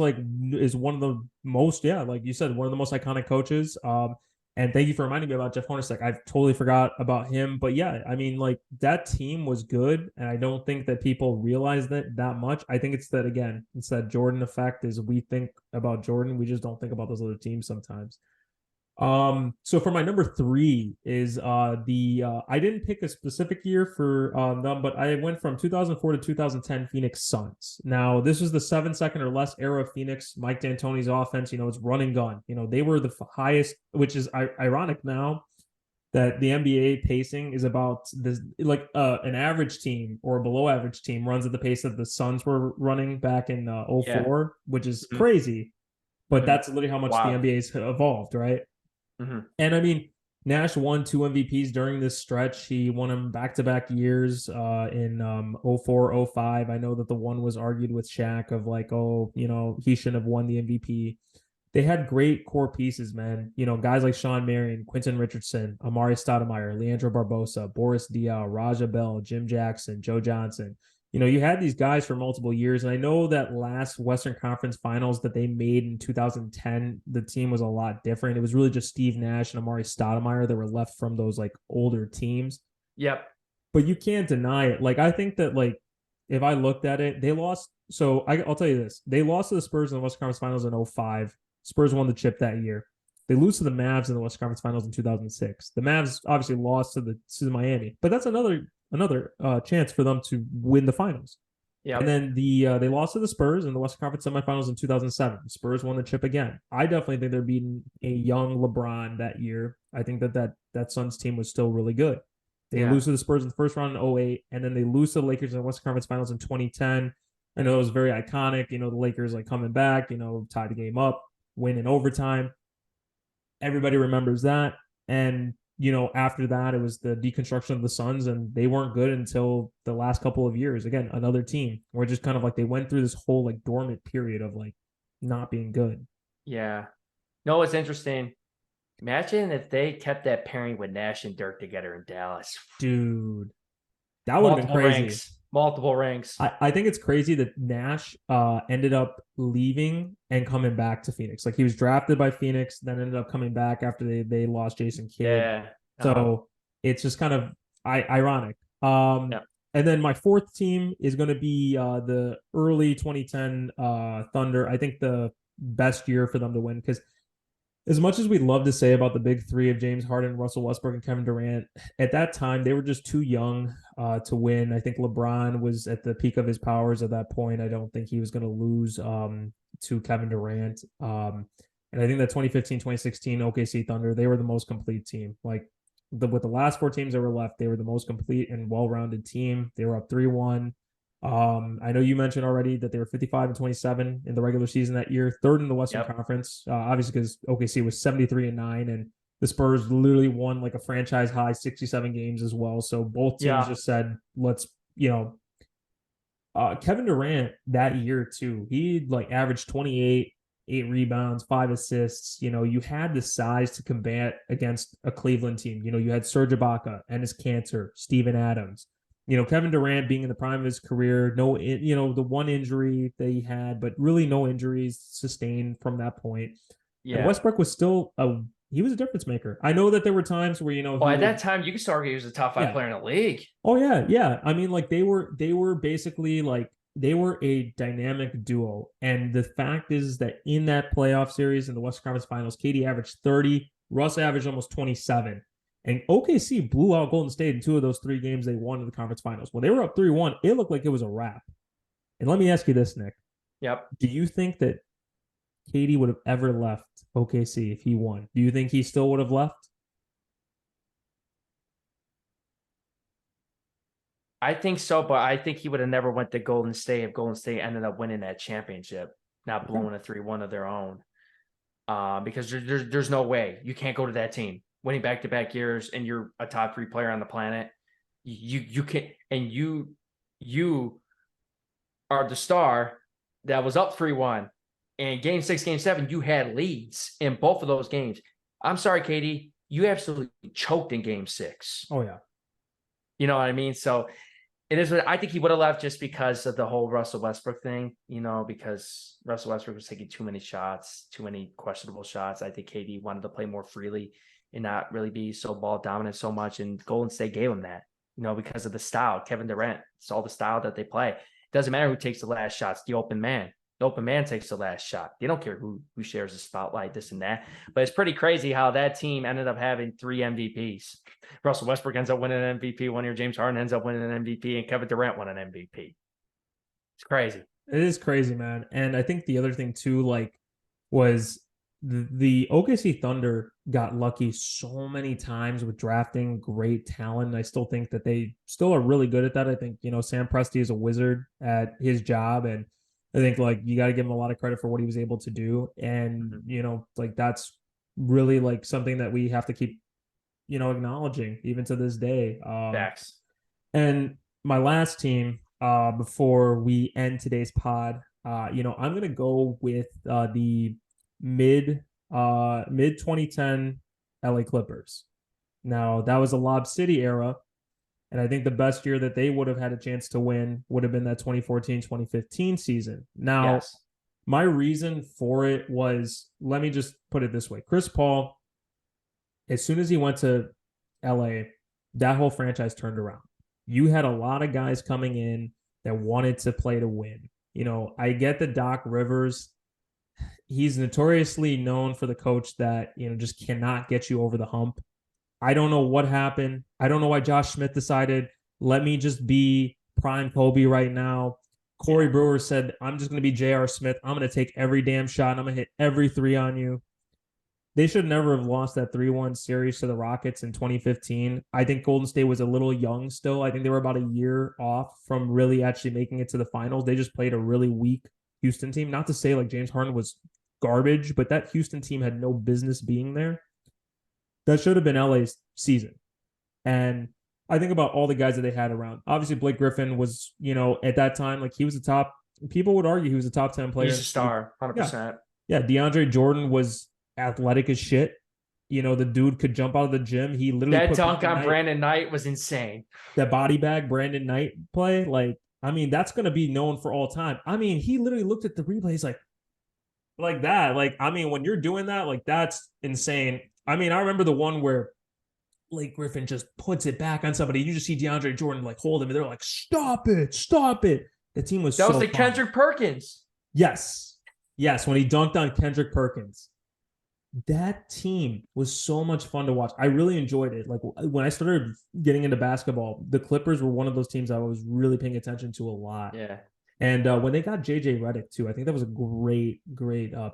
one of the most, like you said, one of the most iconic coaches. And thank you for reminding me about Jeff Hornacek. I totally forgot about him. But yeah, I mean, like that team was good. And I don't think that people realize that much. I think it's that Jordan effect is we think about Jordan. We just don't think about those other teams sometimes. So for my number 3 is I didn't pick a specific year for them, but I went from 2004 to 2010 Phoenix Suns. Now this was the 7-second or less era of Phoenix. Mike D'Antoni's offense, it's run and gun. They were the highest, which is ironic now that the NBA pacing is about this, like an average team or a below average team runs at the pace that the Suns were running back in 04, which is crazy. But that's literally how much the NBA's evolved, right? Mm-hmm. And I mean, Nash won 2 MVPs during this stretch. He won them back-to-back years in 04, 05. I know that the one was argued with Shaq of like, he shouldn't have won the MVP. They had great core pieces, man. Guys like Sean Marion, Quentin Richardson, Amari Stoudemire, Leandro Barbosa, Boris Diaw, Raja Bell, Jim Jackson, Joe Johnson. You had these guys for multiple years. And I know that last Western Conference Finals that they made in 2010, the team was a lot different. It was really just Steve Nash and Amari Stoudemire that were left from those like older teams. Yep. But you can't deny it. Like, I think that like, if I looked at it, they lost. So I'll tell you this. They lost to the Spurs in the Western Conference Finals in 05. Spurs won the chip that year. They lose to the Mavs in the Western Conference Finals in 2006. The Mavs obviously lost to Miami, but that's another chance for them to win the finals. Yeah. And then they lost to the Spurs in the Western Conference semifinals in 2007. The Spurs won the chip again. I definitely think they're beating a young LeBron that year. I think that Suns team was still really good. They lose to the Spurs in the first round in 08, and then they lose to the Lakers in the Western Conference Finals in 2010. I know it was very iconic. The Lakers like coming back, tied the game up, win in overtime. Everybody remembers that. And after that, it was the deconstruction of the Suns, and they weren't good until the last couple of years. Again, another team where just kind of like they went through this whole like dormant period of like not being good. Yeah. No, it's interesting. Imagine if they kept that pairing with Nash and Dirk together in Dallas. Dude, that would have been crazy. Multiple rings. I think it's crazy that Nash ended up leaving and coming back to Phoenix. Like he was drafted by Phoenix, then ended up coming back after they lost Jason Kidd. Yeah. So it's just kind of ironic. And then my 4th team is going to be the early 2010 Thunder. I think the best year for them to win because as much as we'd love to say about the big 3 of James Harden, Russell Westbrook, and Kevin Durant, at that time, they were just too young to win. I think LeBron was at the peak of his powers at that point. I don't think he was going to lose to Kevin Durant. And I think that 2015-2016 OKC Thunder, they were the most complete team. Like with the last 4 teams that were left, they were the most complete and well-rounded team. They were up 3-1. I know you mentioned already that they were 55-27 in the regular season that year, third in the Western Conference, obviously because OKC was 73-9, and the Spurs literally won like a franchise high 67 games as well. So both teams just said, let's, Kevin Durant that year too, he like averaged 28, 8 rebounds, 5 assists. You had the size to combat against a Cleveland team. You had Serge Ibaka, Enes Kanter, Steven Adams. Kevin Durant being in the prime of his career, no, the one injury that he had, but really no injuries sustained from that point. Yeah. And Westbrook was still he was a difference maker. I know that there were times where, at that time you could still argue he was a top 5 player in the league. Oh yeah. Yeah. I mean, like they were basically like, they were a dynamic duo. And the fact is that in that playoff series in the Western Conference Finals, KD averaged 30, Russ averaged almost 27. And OKC blew out Golden State in 2 of those 3 games they won in the conference finals. When they were up 3-1, it looked like it was a wrap. And let me ask you this, Nick. Yep. Do you think that KD would have ever left OKC if he won? Do you think he still would have left? I think so, but I think he would have never went to Golden State if Golden State ended up winning that championship, not blowing a 3-1 of their own. Because there's no way you can't go to that team winning back-to-back years and you're a top 3 player on the planet. You can, and you are the star that was up 3-1. And game 6, game 7, you had leads in both of those games. I'm sorry, KD, you absolutely choked in game 6. Oh yeah. You know what I mean? So it is what I think he would have left just because of the whole Russell Westbrook thing, because Russell Westbrook was taking too many shots, too many questionable shots. I think KD wanted to play more freely and not really be so ball dominant so much. And Golden State gave him that, because of the style. Kevin Durant, it's all the style that they play. It doesn't matter who takes the last shot. It's the open man. The open man takes the last shot. They don't care who shares the spotlight, this and that. But it's pretty crazy how that team ended up having 3 MVPs. Russell Westbrook ends up winning an MVP one year. James Harden ends up winning an MVP, and Kevin Durant won an MVP. It's crazy. It is crazy, man. And I think the other thing too, was the OKC Thunder got lucky so many times with drafting great talent. I still think that they still are really good at that. I think, Sam Presti is a wizard at his job, and I think you got to give him a lot of credit for what he was able to do. And, that's really something that we have to keep, acknowledging even to this day. Facts. And my last team, before we end today's pod, I'm going to go with the mid 2010 LA Clippers. Now that was a Lob City era. And I think the best year that they would have had a chance to win would have been that 2014-2015 season. Now, my reason for it was, let me just put it this way. Chris Paul, as soon as he went to LA, that whole franchise turned around. You had a lot of guys coming in that wanted to play to win. I get that Doc Rivers, he's notoriously known for the coach that, just cannot get you over the hump. I don't know what happened. I don't know why Josh Smith decided, let me just be prime Kobe right now. Corey Brewer said, I'm just going to be J.R. Smith. I'm going to take every damn shot, and I'm going to hit every 3 on you. They should never have lost that 3-1 series to the Rockets in 2015. I think Golden State was a little young still. I think they were about a year off from really actually making it to the finals. They just played a really weak Houston team. Not to say James Harden was garbage, but that Houston team had no business being there. That should have been LA's season. And I think about all the guys that they had around. Obviously, Blake Griffin was, at that time, he was a top, people would argue he was a top 10 player. He's a star, 100%. Yeah, DeAndre Jordan was athletic as shit. The dude could jump out of the gym. He literally that dunk on Brandon Knight was insane. That body bag Brandon Knight play, that's going to be known for all time. He literally looked at the replays like that. When you're doing that, that's insane. I remember the one where Blake Griffin just puts it back on somebody. You just see DeAndre Jordan hold him, and they're like, "Stop it, stop it!" The team was that was the Kendrick Perkins. Yes, when he dunked on Kendrick Perkins. That team was so much fun to watch. I really enjoyed it. When I started getting into basketball, the Clippers were one of those teams I was really paying attention to a lot. Yeah. And when they got JJ Redick too, I think that was a great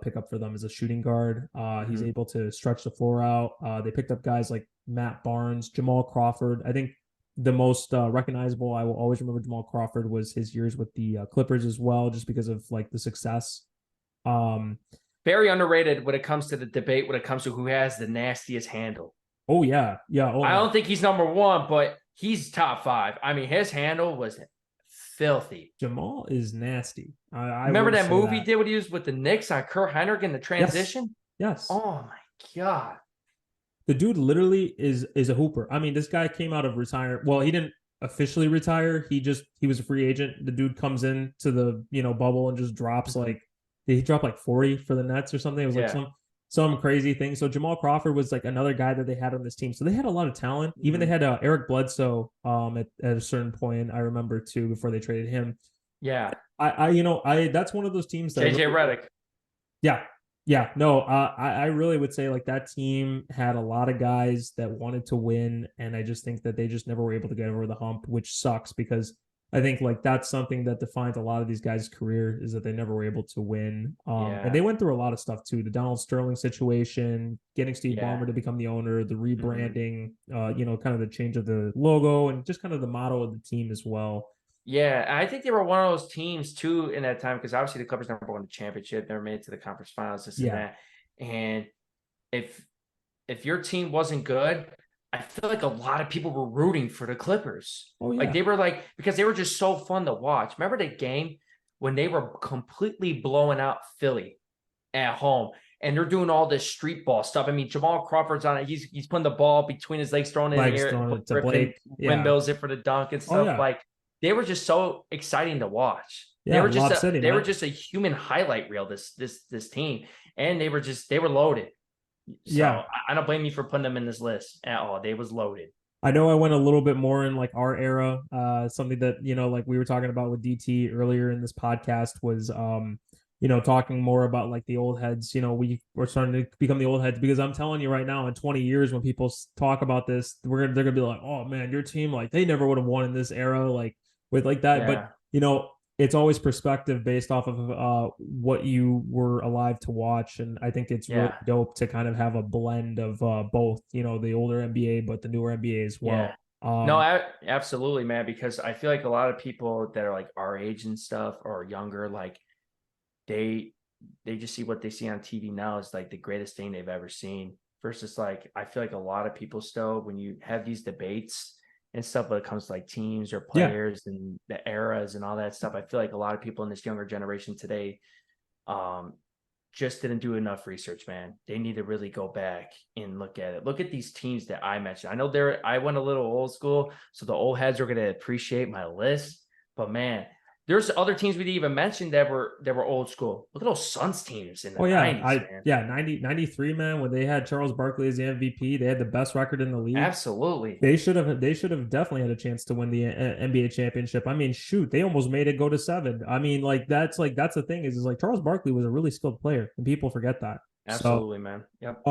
pickup for them as a shooting guard. He's able to stretch the floor out. They picked up guys like Matt Barnes, Jamal Crawford. I think the most recognizable. I will always remember Jamal Crawford was his years with the Clippers as well, just because of like the success. Very underrated when it comes to the debate, when it comes to who has the nastiest handle. Oh yeah. Oh, I don't think he's number one, but he's top 5. I mean, his handle was filthy. Jamal is nasty. I remember that move that. he did when he was with the Knicks on Kurt Heinrich in the transition? Yes. Oh my God. The dude literally is a hooper. I mean, this guy came out of retire. Well, he didn't officially retire. He was a free agent. The dude comes in to the bubble and just drops like he dropped like 40 for the Nets or something. It was like some crazy thing. So Jamal Crawford was like another guy that they had on this team. So they had a lot of talent. Even they had Eric Bledsoe at a certain point. I remember too before they traded him. Yeah. I that's one of those teams that JJ Redick. Yeah. Yeah, no, I really would say like that team had a lot of guys that wanted to win, and I just think that they just never were able to get over the hump, which sucks because I think like that's something that defines a lot of these guys' career is that they never were able to win. And they went through a lot of stuff too. The Donald Sterling situation, getting Steve Ballmer to become the owner, the rebranding, kind of the change of the logo and just kind of the motto of the team as well. Yeah, I think they were one of those teams too in that time because obviously the Clippers never won the championship, never made it to the conference finals, this and that. And if your team wasn't good, I feel like a lot of people were rooting for the Clippers. Oh, yeah. Like they were like, because they were just so fun to watch. Remember the game when they were completely blowing out Philly at home and they're doing all this street ball stuff. I mean, Jamal Crawford's on it. He's putting the ball between his legs, throwing it in the air. To Blake. Windmills it for the dunk and stuff. Like they were just so exciting to watch. Yeah, they were just a human highlight reel, this team. And they were loaded. So I don't blame you for putting them in this list at all. They was loaded. I know I went a little bit more in like our era. Something that, like we were talking about with DT earlier in this podcast was, talking more about like the old heads. We were starting to become the old heads because I'm telling you right now, in 20 years, when people talk about this, they're going to be like, oh man, your team, like they never would have won in this era. Like with like that. Yeah. But, it's always perspective based off of what you were alive to watch. And I think it's really dope to kind of have a blend of both, the older NBA, but the newer NBA as well. Yeah. No, absolutely, man, because I feel like a lot of people that are like our age and stuff or younger, like they just see what they see on TV now is like the greatest thing they've ever seen versus like, I feel like a lot of people still, when you have these debates and stuff when it comes to like teams or players and the eras and all that stuff. I feel like a lot of people in this younger generation today just didn't do enough research, man. They need to really go back and look at it. Look at these teams that I mentioned. I know I went a little old school, so the old heads are going to appreciate my list, but man, there's other teams we didn't even mention that were old school. Look at those Suns teams in the 90s, man. 93, man, when they had Charles Barkley as the MVP, they had the best record in the league. Absolutely. They should have definitely had a chance to win the NBA championship. I mean, shoot, they almost made it go to 7. I mean, that's the thing is like Charles Barkley was a really skilled player, and people forget that. Absolutely, man. Yep.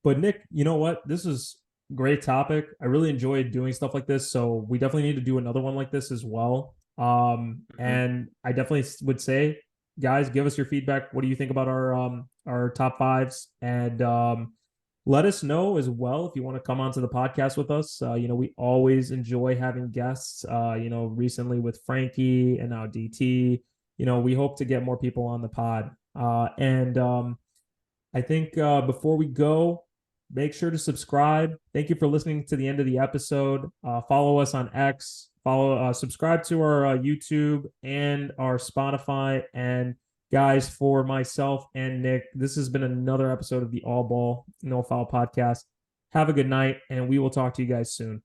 But Nick, you know what? This is a great topic. I really enjoyed doing stuff like this, so we definitely need to do another one like this as well. And I definitely would say, guys, give us your feedback. What do you think about our top 5s? And let us know as well if you want to come onto the podcast with us. We always enjoy having guests. Recently with Frankie and now DT. We hope to get more people on the pod. And I think before we go, make sure to subscribe. Thank you for listening to the end of the episode. Follow us on X. Subscribe to our YouTube and our Spotify. And guys, for myself and Nick, this has been another episode of the All Ball No Foul podcast. Have a good night, and we will talk to you guys soon.